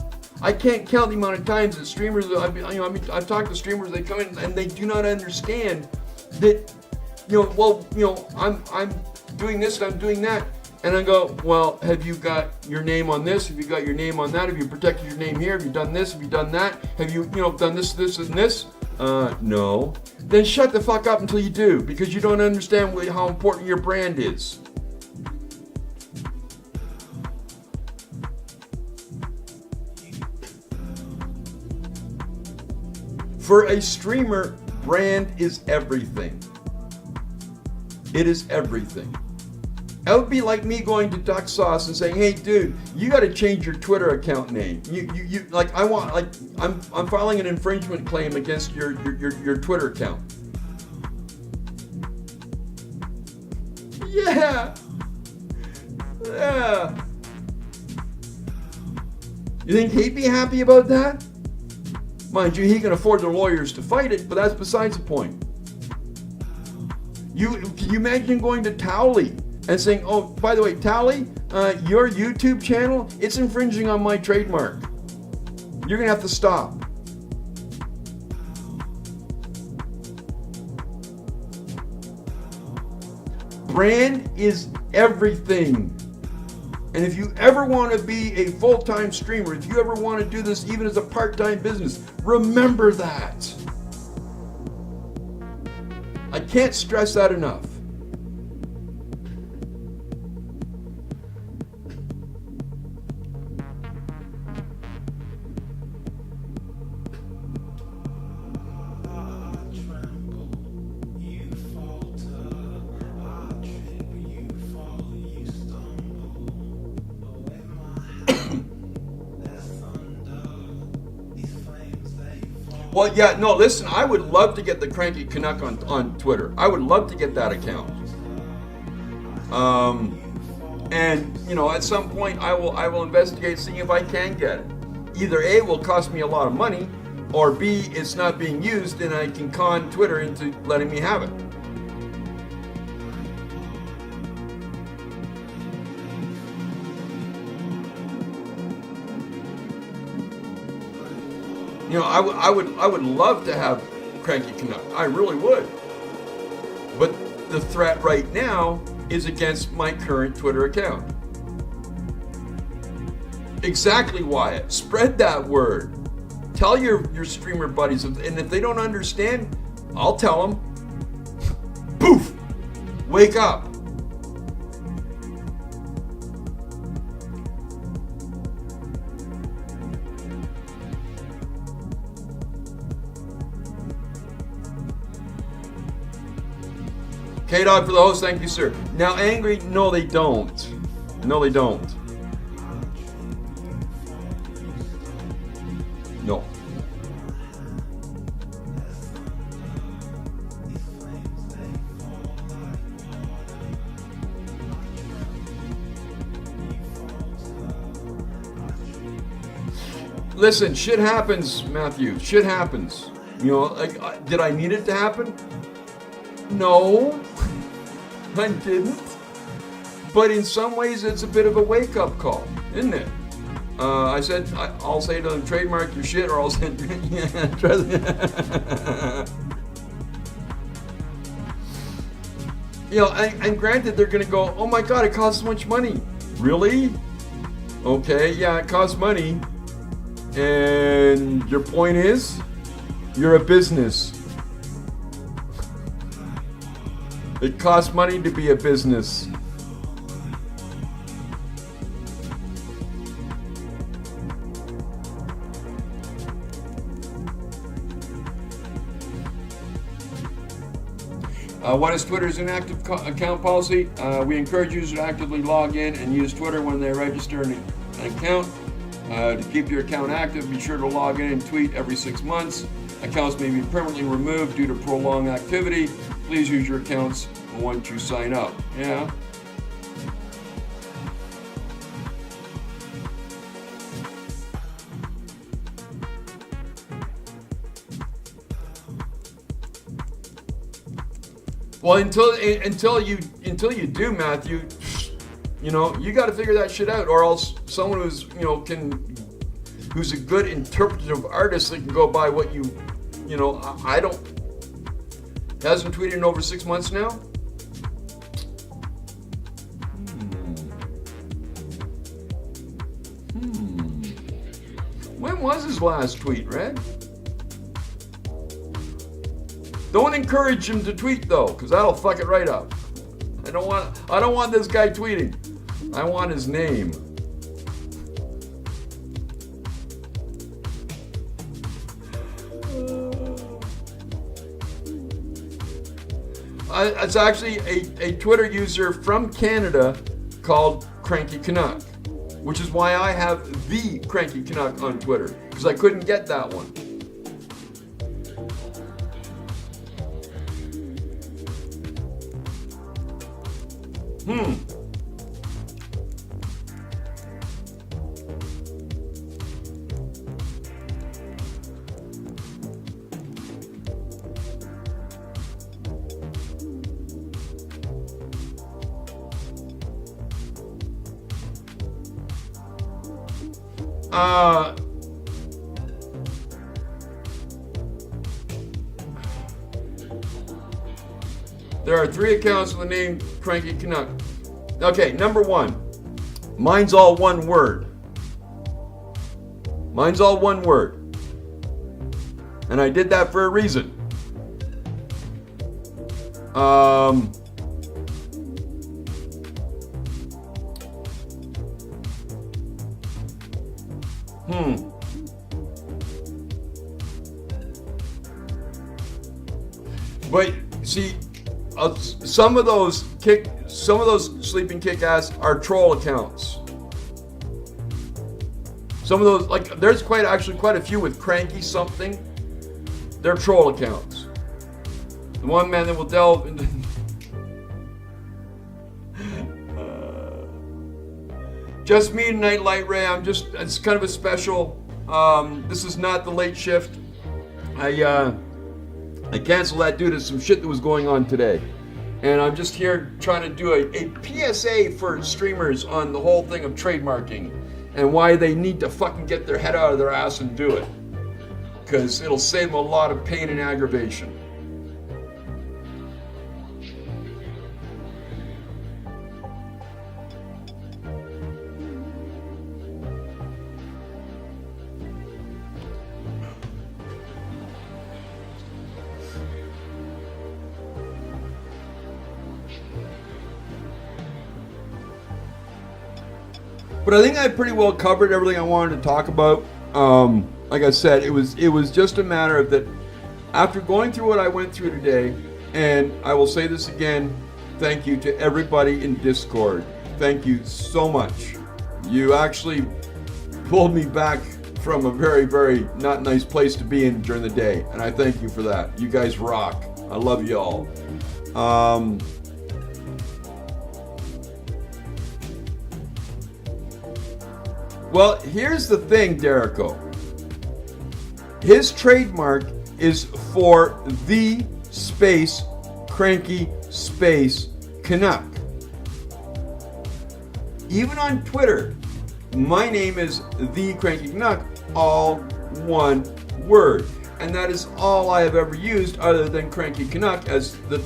I can't count the amount of times that streamers, I've talked to streamers, they come in and they do not understand that, I'm doing this and I'm doing that. And I go, well, have you got your name on this? Have you got your name on that? Have you protected your name here? Have you done this? Have you done that? Have you, done this, and this? No. Then shut the fuck up until you do, because you don't understand how important your brand is. For a streamer, brand is everything. It is everything. That would be like me going to Duck Sauce and saying, "Hey, dude, you got to change your Twitter account name. I'm filing an infringement claim against your Twitter account." Yeah. You think he'd be happy about that? Mind you, he can afford the lawyers to fight it, but that's besides the point. Can you imagine going to Towley and saying, "Oh, by the way, Tally, your YouTube channel, it's infringing on my trademark. You're going to have to stop." Brand is everything. And if you ever want to be a full-time streamer, if you ever want to do this even as a part-time business, remember that. I can't stress that enough. Well, yeah, no, listen, I would love to get the Cranky Canuck on Twitter. I would love to get that account. And, you know, at some point I will investigate, see if I can get it. Either A, it will cost me a lot of money, or B, it's not being used and I can con Twitter into letting me have it. You know, I would love to have Cranky Canuck. I really would. But the threat right now is against my current Twitter account. Exactly, Wyatt. Spread that word. Tell your streamer buddies, and if they don't understand, I'll tell them. Poof! Wake up. K-Dog for the host, thank you, sir. Now, angry, no, they don't. No, they don't. No. Listen, shit happens, Matthew. Shit happens. You know, like, did I need it to happen? No, I didn't. But in some ways, it's a bit of a wake-up call, isn't it? I said, I'll say to them, trademark your shit, or I'll say, you know, and granted, they're going to go, oh my God, it costs so much money. Really? Okay, yeah, it costs money. And your point is, you're a business. It costs money to be a business. What is Twitter's inactive account policy? We encourage users to actively log in and use Twitter when they register an account. To keep your account active, be sure to log in and tweet every 6 months. Accounts may be permanently removed due to prolonged activity. Please use your accounts once you sign up. Yeah. Well, until you do, Matthew, you know, you got to figure that shit out, or else someone who's, you know, who's a good interpretive artist that can go by what you know, I don't, hasn't tweeted in over 6 months now? When was his last tweet, Red? Don't encourage him to tweet though, because that'll fuck it right up. I don't want this guy tweeting. I want his name. It's actually a Twitter user from Canada called Cranky Canuck, which is why I have the Cranky Canuck on Twitter, because I couldn't get that one. There are 3 accounts with the name Cranky Canuck. Okay, number 1. Mine's all one word. Mine's all one word. And I did that for a reason. Um, But see, some of those sleeping kick-ass are troll accounts. Some of those, like, there's quite a few with cranky something. They're troll accounts. The one man that will delve into just me tonight, Light Ray. It's kind of a special. This is not the late shift. I canceled that due to some shit that was going on today. And I'm just here trying to do a PSA for streamers on the whole thing of trademarking and why they need to fucking get their head out of their ass and do it. Because it'll save them a lot of pain and aggravation. But I think I pretty well covered everything I wanted to talk about. Like I said, it was just a matter of that. After going through what I went through today, and I will say this again, thank you to everybody in Discord. Thank you so much. You actually pulled me back from a very, very not nice place to be in during the day, and I thank you for that. You guys rock. I love you all. Well, here's the thing, Derico. His trademark is for the space cranky space Canuck. Even on Twitter, my name is the Cranky Canuck, all one word. And that is all I have ever used other than Cranky Canuck as the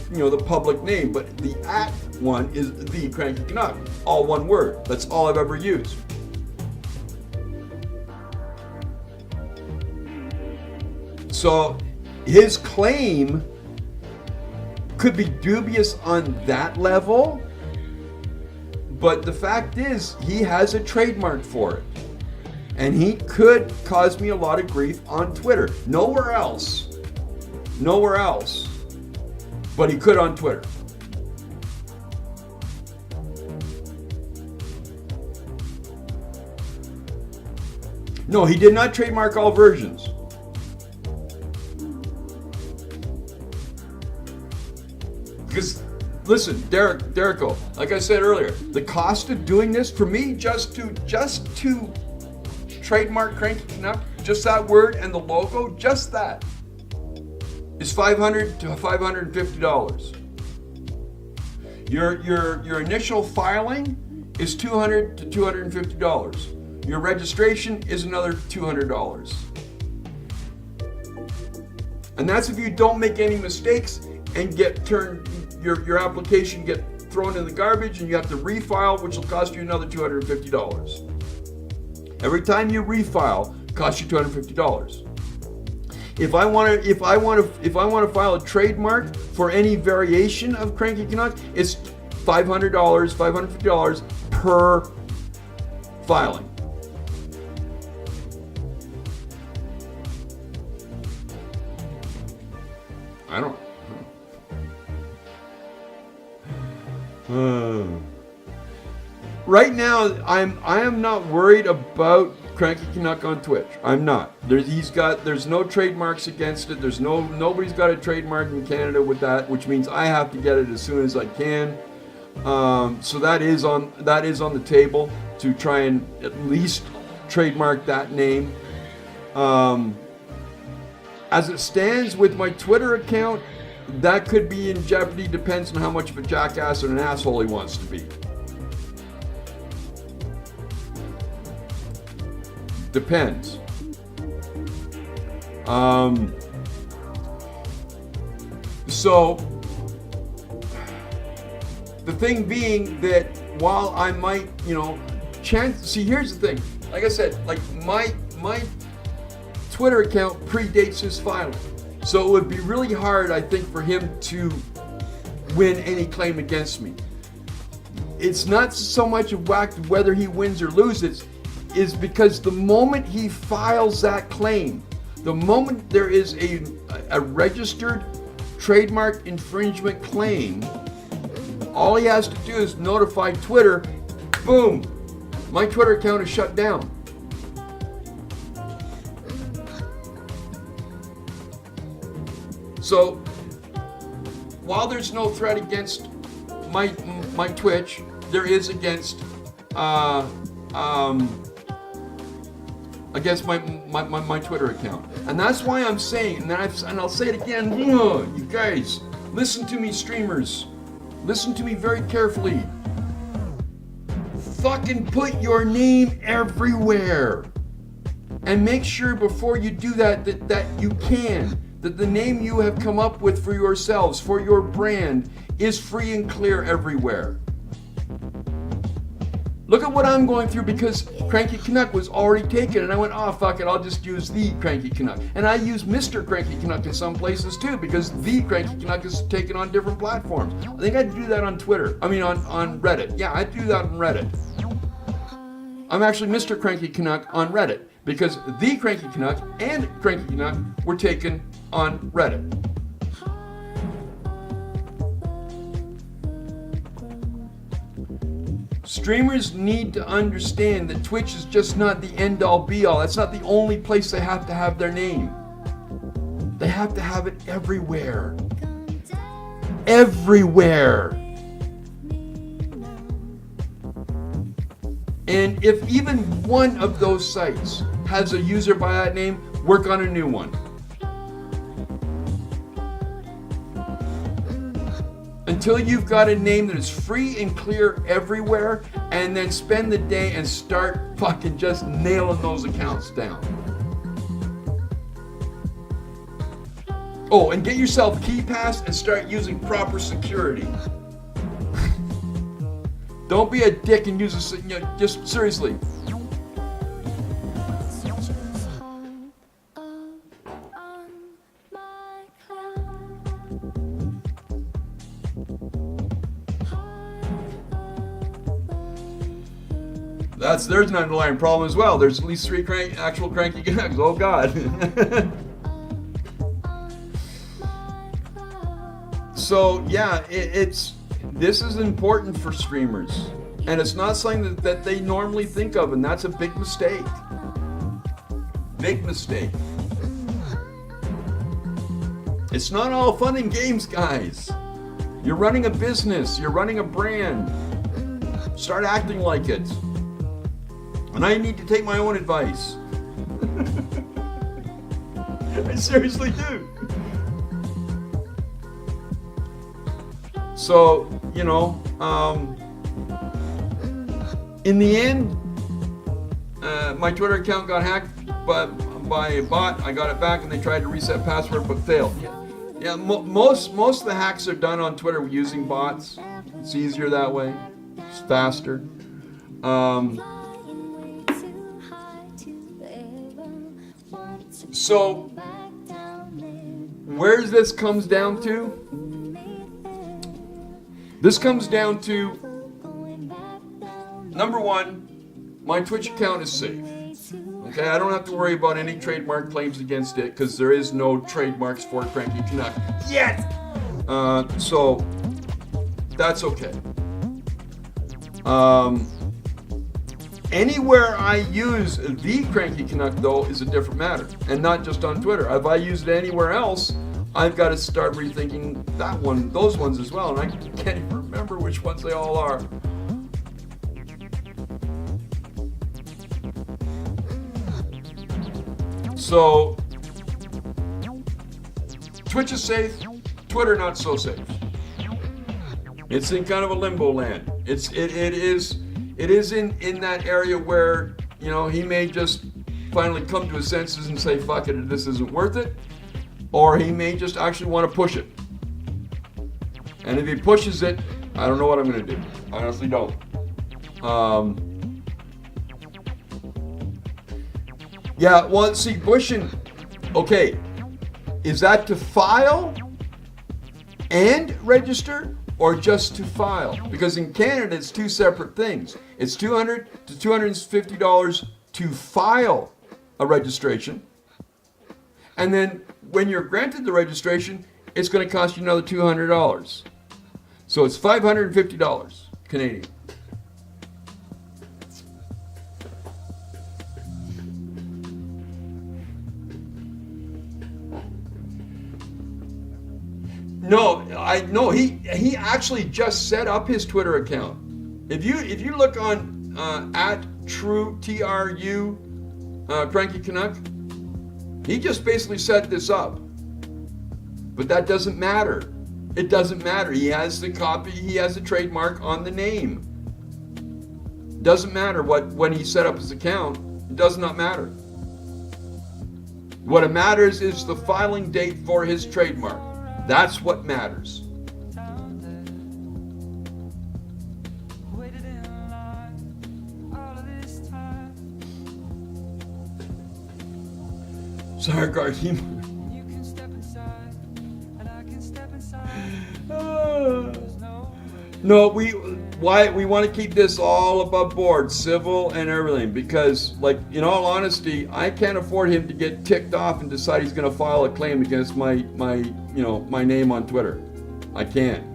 public name. But the @ one is the Cranky Canuck, all one word. That's all I've ever used. So his claim could be dubious on that level, but the fact is he has a trademark for it. And he could cause me a lot of grief on Twitter. Nowhere else, but he could on Twitter. No, he did not trademark all versions. Because, listen, Derico, like I said earlier, the cost of doing this for me, just to trademark Cranky Canuck, just that word and the logo, just that, is $500 to $550. Your initial filing is $200 to $250. Your registration is another $200. And that's if you don't make any mistakes and your application get thrown in the garbage and you have to refile, which will cost you another $250. Every time you refile, it costs you $250. If I want to file a trademark for any variation of Cranky Canuck, it's $500, $550 per filing. I don't. Right now, I am not worried about Cranky Canuck on Twitch. I'm not. There's no trademarks against it. Nobody's got a trademark in Canada with that, which means I have to get it as soon as I can. So that is on the table to try and at least trademark that name. As it stands with my Twitter account, that could be in jeopardy, depends on how much of a jackass or an asshole he wants to be. Depends. So, the thing being that while I might, see, here's the thing. Like I said, like my Twitter account predates his filing. So it would be really hard, I think, for him to win any claim against me. It's not so much of whether he wins or loses, is because the moment he files that claim, the moment there is a registered trademark infringement claim, all he has to do is notify Twitter, boom, my Twitter account is shut down. So, while there's no threat against my Twitch, there is against my Twitter account, and that's why I'm saying, and I'll say it again, you guys, listen to me, streamers, listen to me very carefully. Fucking put your name everywhere, and make sure before you do that you can. That the name you have come up with for yourselves, for your brand, is free and clear everywhere. Look at what I'm going through because Cranky Canuck was already taken, and I went, oh fuck it, I'll just use the Cranky Canuck. And I use Mr. Cranky Canuck in some places too, because the Cranky Canuck is taken on different platforms. I think I do that on Twitter. I mean on Reddit. Yeah, I do that on Reddit. I'm actually Mr. Cranky Canuck on Reddit, because the Cranky Canuck and Cranky Canuck were taken on Reddit. Streamers need to understand that Twitch is just not the end-all be-all. That's not the only place they have to have their name. They have to have it everywhere. Everywhere. And if even one of those sites has a user by that name, work on a new one. Until you've got a name that is free and clear everywhere, and then spend the day and start fucking just nailing those accounts down. Oh, and get yourself KeyPass and start using proper security. Don't be a dick and use a, just seriously. There's an underlying problem as well. There's at least 3 actual Cranky Canucks. Oh God. So yeah, this is important for streamers, and it's not something that they normally think of, and that's a big mistake. Big mistake. It's not all fun and games, guys. You're running a business. You're running a brand. Start acting like it. And I need to take my own advice. I seriously do. So, in the end, my Twitter account got hacked by a bot. I got it back and they tried to reset password but failed. Yeah, most of the hacks are done on Twitter using bots. It's easier that way. It's faster. So, where this comes down to? This comes down to, number one, my Twitch account is safe. Okay, I don't have to worry about any trademark claims against it because there is no trademarks for Cranky Canuck yet. So, that's okay. Anywhere I use the Cranky Canuck, though, is a different matter, and not just on Twitter. If I use it anywhere else, I've got to start rethinking those ones as well, and I can't even remember which ones they all are. So, Twitch is safe, Twitter not so safe. It's in kind of a limbo land. It is in that area where, he may just finally come to his senses and say, fuck it, this isn't worth it. Or he may just actually want to push it. And if he pushes it, I don't know what I'm going to do. I honestly don't. Yeah, well, see, pushing, okay, is that to file and register? or just to file? Because in Canada, it's two separate things. It's $200 to $250 to file a registration. And then when you're granted the registration, it's going to cost you another $200. So it's $550 Canadian. No, he actually just set up his Twitter account. If you look on at True TRU Cranky Canuck, he just basically set this up. But that doesn't matter. It doesn't matter. He has the copy. He has the trademark on the name. Doesn't matter when he set up his account. It does not matter. What matters is the filing date for his trademark. That's what matters. Sorry, Gardeem. No, we want to keep this all above board, civil and everything, because, like, in all honesty, I can't afford him to get ticked off and decide he's going to file a claim against my name on Twitter. I can't.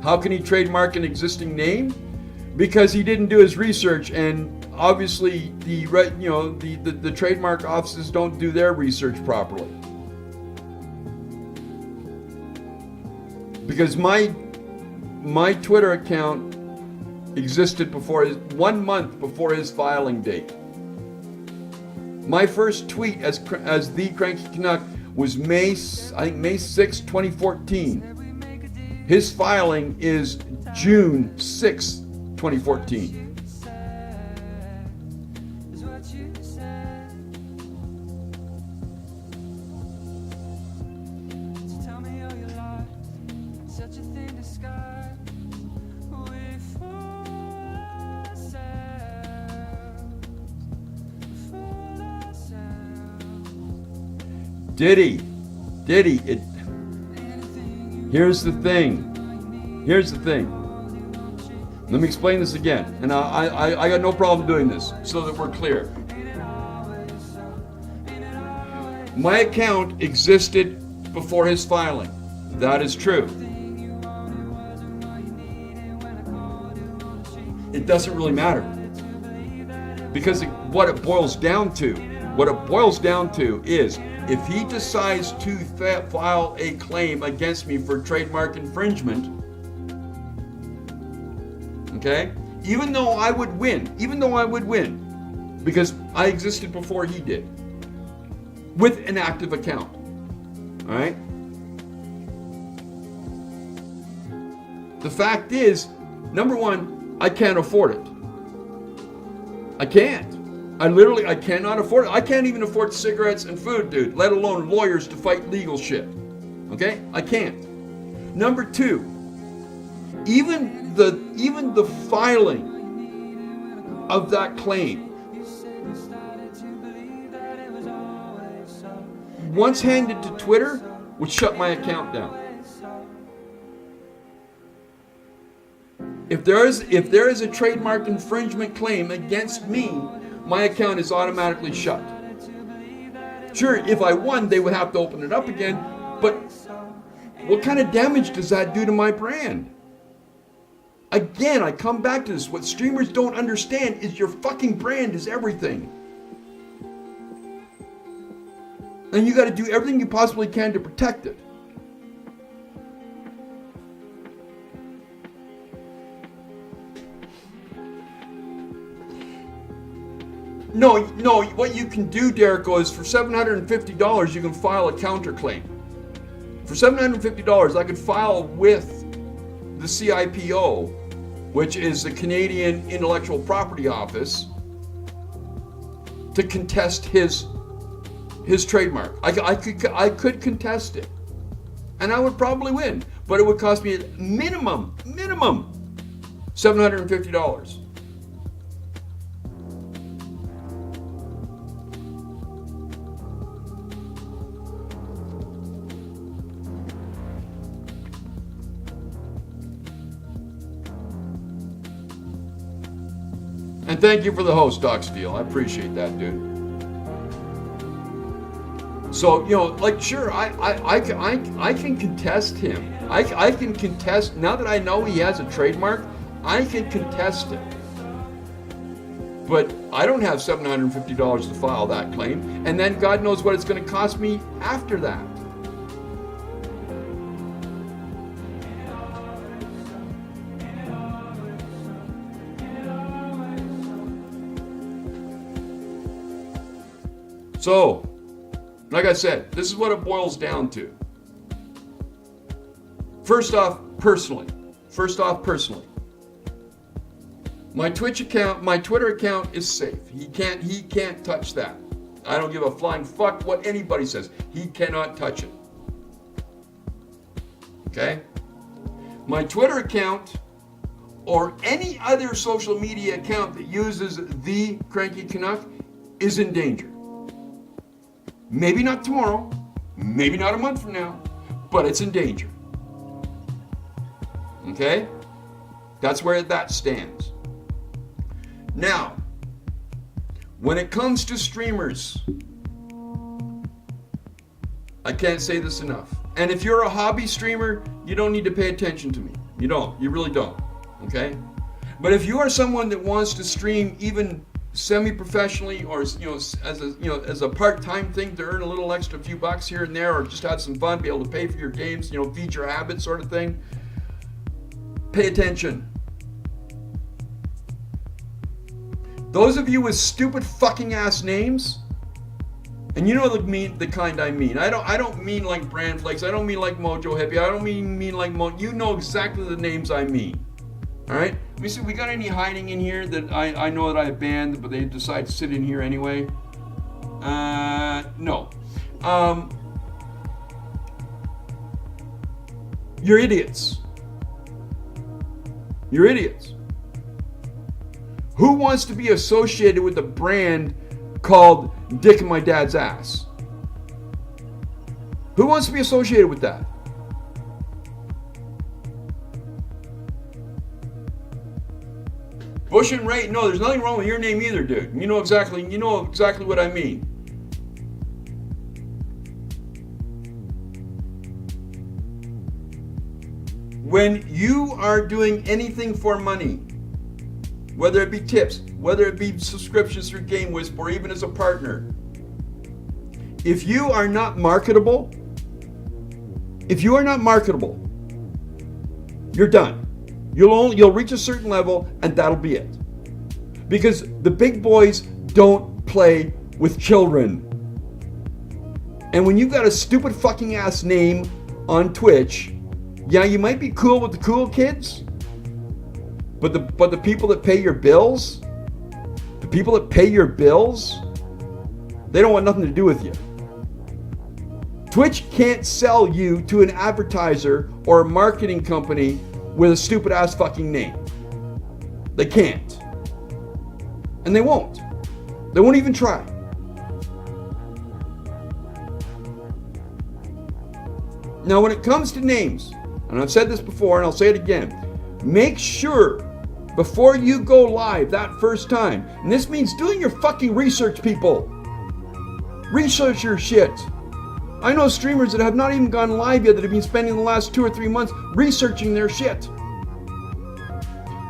How can he trademark an existing name? Because he didn't do his research, and obviously the trademark offices don't do their research properly. Because my Twitter account existed 1 month before his filing date. My first tweet as the Cranky Canuck was May 6, 2014. His filing is June 6, 2014. Did he? Here's the thing. Let me explain this again. And I got no problem doing this so that we're clear. My account existed before his filing. That is true. It doesn't really matter. Because what it boils down to is, if he decides to file a claim against me for trademark infringement, okay, even though I would win, because I existed before he did, with an active account, all right? The fact is, number one, I can't afford it. I can't. I cannot afford it. I can't even afford cigarettes and food, dude, let alone lawyers to fight legal shit. Okay? I can't. Number two, even the filing of that claim, once handed to Twitter, would shut my account down. If there is a trademark infringement claim against me, my account is automatically shut. Sure, if I won, they would have to open it up again, but what kind of damage does that do to my brand? Again, I come back to this. What streamers don't understand is your fucking brand is everything. And you got to do everything you possibly can to protect it. No, what you can do, Derrico, is for $750, you can file a counterclaim. For $750, I could file with the CIPO, which is the Canadian Intellectual Property Office, to contest his trademark. I could contest it, and I would probably win, but it would cost me a minimum $750. And thank you for the host, Doc Steele. I appreciate that, dude. So, like, sure, I can contest him. I can contest, now that I know he has a trademark, I can contest it. But I don't have $750 to file that claim, and then God knows what it's going to cost me after that. So, like I said, this is what it boils down to. First off, personally. My Twitter account is safe. He can't touch that. I don't give a flying fuck what anybody says. He cannot touch it. Okay? My Twitter account or any other social media account that uses the Cranky Canuck is in danger. Maybe not tomorrow, maybe not a month from now, but it's in danger. Okay? That's where that stands. Now, when it comes to streamers, I can't say this enough. And if you're a hobby streamer, you don't need to pay attention to me. You don't. You really don't. Okay? But if you are someone that wants to stream even semi-professionally, or as a part-time thing to earn a little extra few bucks here and there, or just have some fun, be able to pay for your games, feed your habit sort of thing, pay attention. Those of you with stupid fucking ass names, and you know the kind I mean. I don't mean like Brand Flakes. I don't mean like Mojo Hippie. I don't mean like you know exactly the names I mean. All right. Let me see. We got any hiding in here that I know that I banned, but they decide to sit in here anyway? No. You're idiots. You're idiots. Who wants to be associated with a brand called Dick in My Dad's Ass? Who wants to be associated with that? Bush and Ray, no, there's nothing wrong with your name either, dude. You know exactly what I mean. When you are doing anything for money, whether it be tips, whether it be subscriptions through GameWisp, or even as a partner, if you are not marketable, you're done. You'll reach a certain level, and that'll be it. Because the big boys don't play with children. And when you've got a stupid fucking ass name on Twitch, yeah, you might be cool with the cool kids, but the people that pay your bills, they don't want nothing to do with you. Twitch can't sell you to an advertiser or a marketing company with a stupid ass fucking name. They can't. And they won't. They won't even try. Now, when it comes to names, and I've said this before and I'll say it again, make sure before you go live that first time, and this means doing your fucking research, people. Research your shit. I know streamers that have not even gone live yet that have been spending the last 2 or 3 months researching their shit.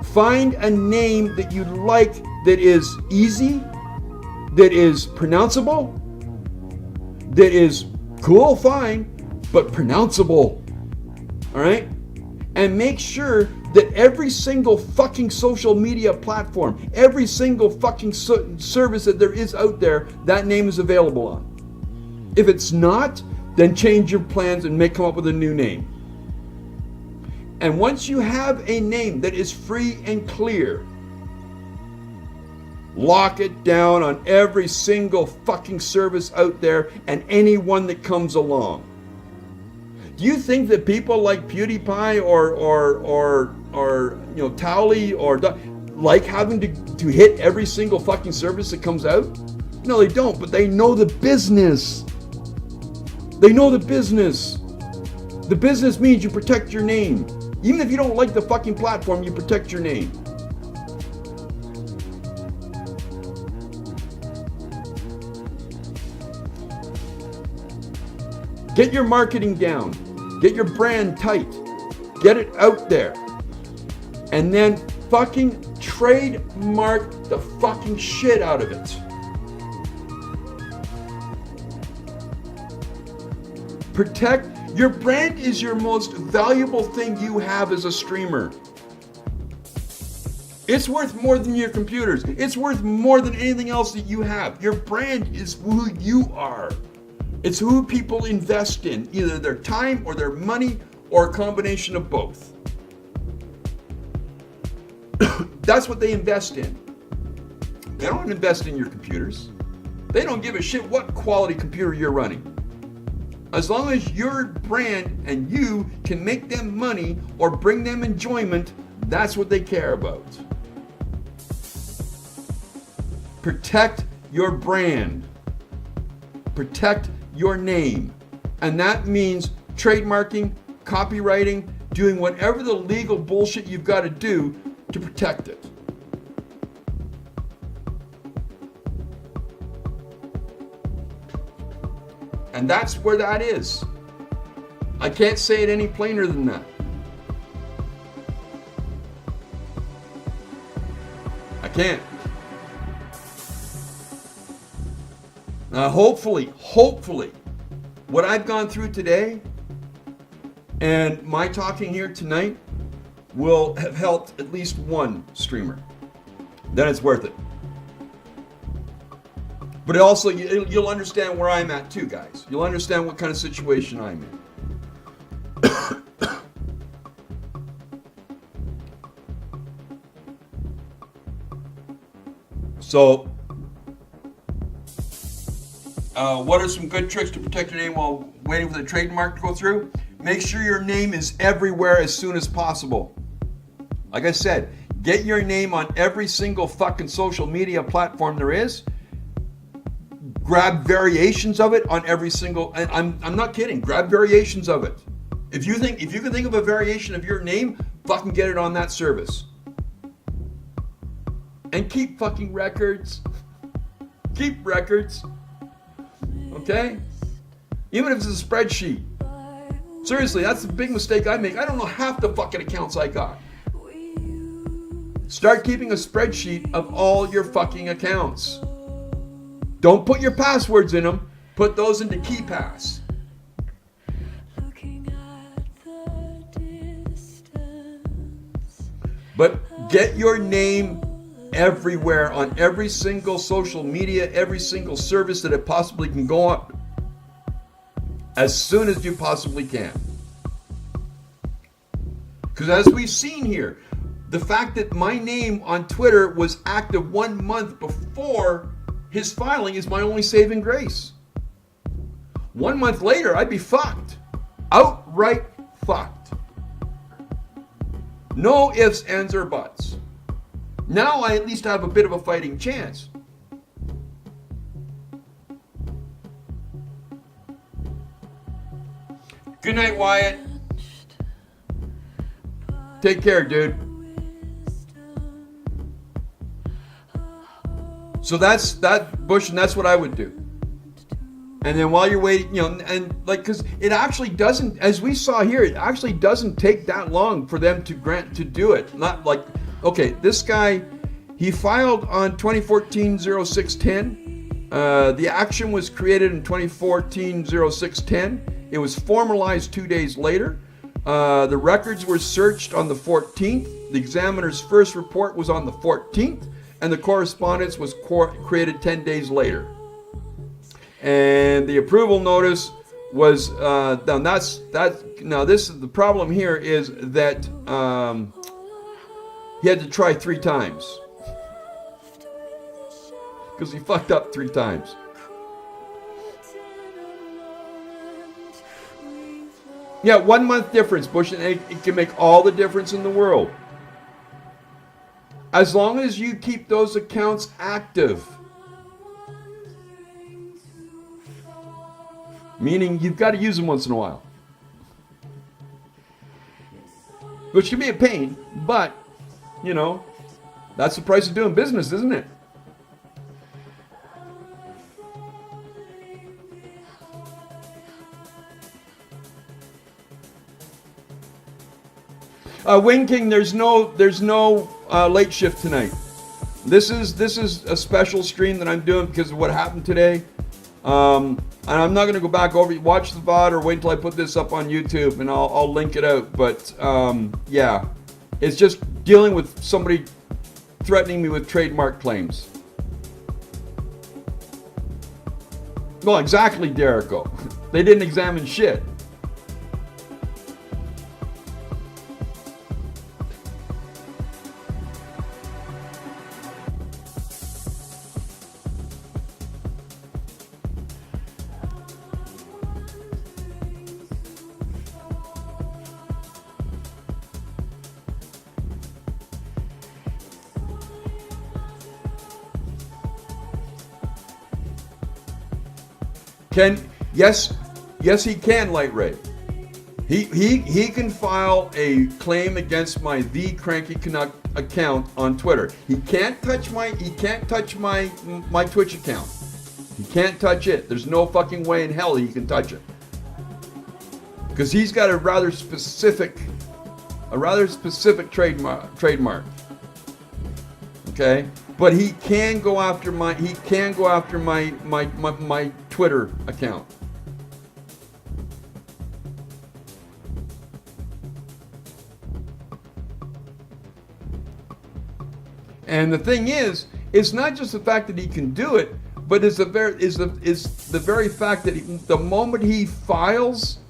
Find a name that you like, that is easy, that is pronounceable, that is cool, fine, but pronounceable. All right? And make sure that every single fucking social media platform, every single fucking service that there is out there, that name is available on. If it's not, then change your plans and come up with a new name. And once you have a name that is free and clear, lock it down on every single fucking service out there and anyone that comes along. Do you think that people like PewDiePie or Towley or like having to hit every single fucking service that comes out? No, they don't, but they know the business. They know the business. The business means you protect your name. Even if you don't like the fucking platform, you protect your name. Get your marketing down. Get your brand tight. Get it out there. And then fucking trademark the fucking shit out of it. Protect. Your brand is your most valuable thing you have as a streamer. It's worth more than your computers. It's worth more than anything else that you have. Your brand is who you are. It's who people invest in, either their time or their money or a combination of both. That's what they invest in. They don't invest in your computers. They don't give a shit what quality computer you're running. As long as your brand and you can make them money or bring them enjoyment, that's what they care about. Protect your brand. Protect your name. And that means trademarking, copywriting, doing whatever the legal bullshit you've got to do to protect it. And that's where that is. I can't say it any plainer than that. I can't. Now hopefully, what I've gone through today and my talking here tonight will have helped at least one streamer. Then it's worth it. But also, you'll understand where I'm at too, guys. You'll understand what kind of situation I'm in. So, what are some good tricks to protect your name while waiting for the trademark to go through? Make sure your name is everywhere as soon as possible. Like I said, get your name on every single fucking social media platform there is. Grab variations of it on every single, and I'm not kidding, grab variations of it. If you can think of a variation of your name, fucking get it on that service. And keep fucking records. Keep records. Okay? Even if it's a spreadsheet. Seriously, that's the big mistake I make. I don't know half the fucking accounts I got. Start keeping a spreadsheet of all your fucking accounts. Don't put your passwords in them. Put those into KeyPass. But get your name everywhere on every single social media, every single service that it possibly can go on as soon as you possibly can. Because as we've seen here, the fact that my name on Twitter was active 1 month before his filing is my only saving grace. 1 month later, I'd be fucked. Outright fucked. No ifs, ands, or buts. Now I at least have a bit of a fighting chance. Good night, Wyatt. Take care, dude. So that's that, Bush, and that's what I would do. And then while you're waiting, and like, because it actually doesn't, as we saw here, it actually doesn't take that long for them to do it. Not like, okay, this guy, he filed on 2014-06-10. The action was created in 2014-06-10. It was formalized 2 days later. The records were searched on the 14th. The examiner's first report was on the 14th. And the correspondence was created 10 days later. And the approval notice was, now this is the problem here is that he had to try 3 times. Because he fucked up 3 times. Yeah, 1 month difference, Bush, and it can make all the difference in the world. As long as you keep those accounts active. Meaning you've got to use them once in a while. Which can be a pain, but, that's the price of doing business, isn't it? Wing King, there's no late shift tonight. This is a special stream that I'm doing because of what happened today. And I'm not gonna go back over watch the VOD or wait until I put this up on YouTube, and I'll link it out. But yeah, it's just dealing with somebody threatening me with trademark claims. Well, exactly, Derico. They didn't examine shit. Yes, he can, Light Ray. He can file a claim against my The Cranky Canuck account on Twitter. He can't touch my Twitch account. He can't touch it. There's no fucking way in hell he can touch it. Because he's got a rather specific trademark. Okay? But he can go after my Twitter account. And the thing is, it's not just the fact that he can do it, but it's the very fact that the moment he files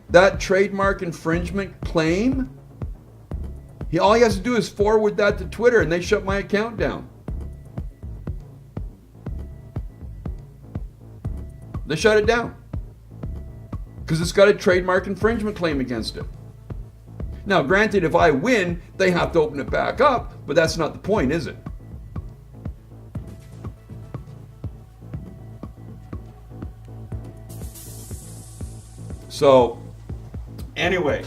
that trademark infringement claim, all he has to do is forward that to Twitter, and they shut my account down. They shut it down because it's got a trademark infringement claim against it. Now, granted, if I win, they have to open it back up, but that's not the point, is it? So, anyway,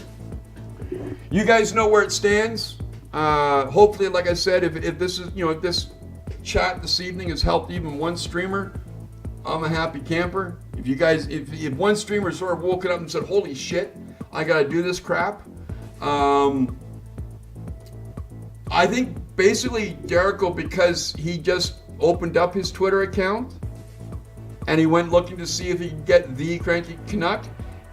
you guys know where it stands. Hopefully, like I said, if this chat this evening has helped even one streamer, I'm a happy camper. If one streamer sort of woken up and said, "Holy shit, I gotta do this crap," I think basically Derico, because he just opened up his Twitter account and he went looking to see if he could get The Cranky Canuck.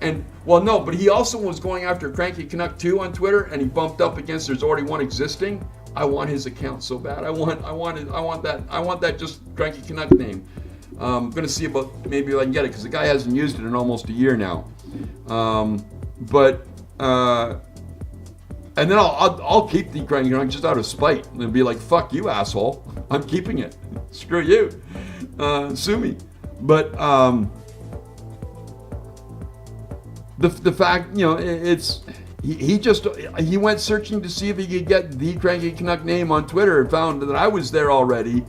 And well, no, but he also was going after Cranky Canuck 2 on Twitter, and he bumped up against there's already one existing. I want his account so bad. I want that just Cranky Canuck name. I'm gonna see about maybe I can get it because the guy hasn't used it in almost a year now. And then I'll keep the Cranky Canuck just out of spite and be like, "Fuck you, asshole! I'm keeping it. Screw you. Sue me." But the fact, it's he went searching to see if he could get The Cranky Canuck name on Twitter and found that I was there already,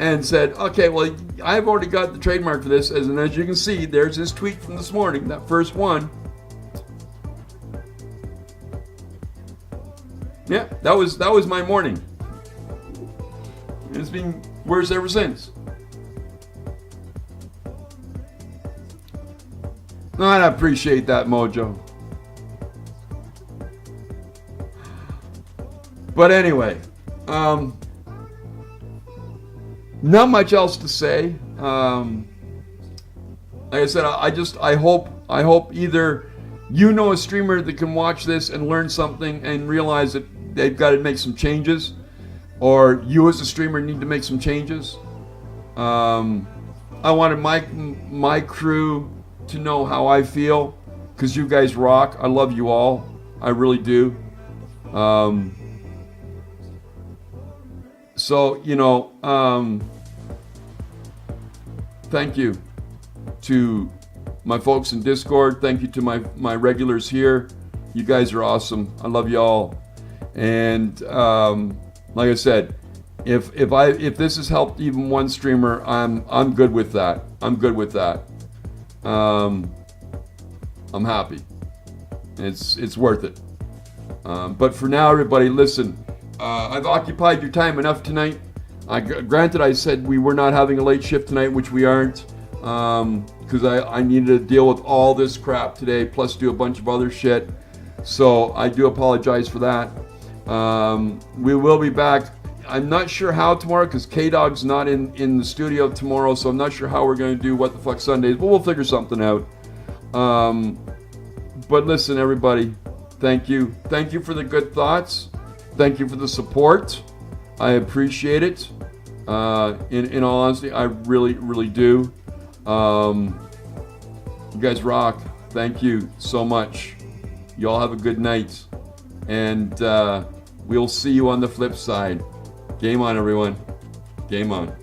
and said, "Okay, well, I've already got the trademark for this." And as you can see, there's his tweet from this morning, that first one. Yeah, that was my morning. It's been worse ever since. I appreciate that, Mojo. But anyway, not much else to say. Like I said, I hope either a streamer that can watch this and learn something and realize that they've got to make some changes, or you as a streamer need to make some changes. I wanted my crew to know how I feel, because you guys rock. I love you all. I really do. So, thank you to my folks in Discord. Thank you to my regulars here. You guys are awesome. I love you all. And like I said, if this has helped even one streamer, I'm good with that. I'm good with that. I'm happy. It's worth it. But for now, everybody, listen. I've occupied your time enough tonight. Granted, I said we were not having a late shift tonight, which we aren't, because I needed to deal with all this crap today, plus do a bunch of other shit. So I do apologize for that. We will be back. I'm not sure how tomorrow because K-Dog's not in the studio tomorrow, so I'm not sure how we're going to do What the Fuck Sundays, but we'll figure something out. But listen, everybody, thank you. Thank you for the good thoughts. Thank you for the support. I appreciate it. In all honesty, I really, really do. You guys rock. Thank you so much. You all have a good night. And we'll see you on the flip side. Game on, everyone. Game on.